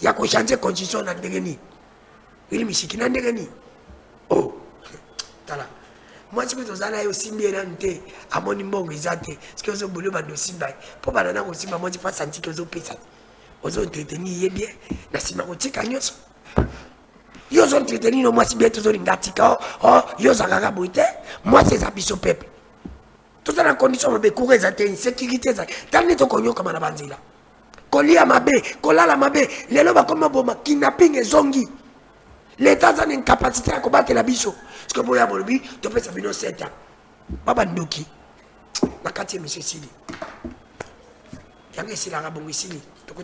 ya ko changer constitution na ndengeni ili mishiki na ndengeni oh tala moi si vous allez aussi bien nte amoni mbongo ezate parce que zo bolo ba dossier ba po bana na ko simba moi pas senti que zo pesa ozo entretenir ye bien na sima ko tika nyoso yo zo entretenir no moi si bien to zo lingatika oh yo zakaka boite moi c'est abiso peuple. Tout ça dans la condition de courir une sécurité. Tant que tu as comme banzila. Kolia mabe, kolala mabe, les loba comme boma, kidnapping et zongi. L'État a une capacité à combattre la bicho. Parce que pour y avoir tu peux savoir 7 ans. Baba Ndoki, la quartier monsieur Sili. Il y a un Sili arabe ici.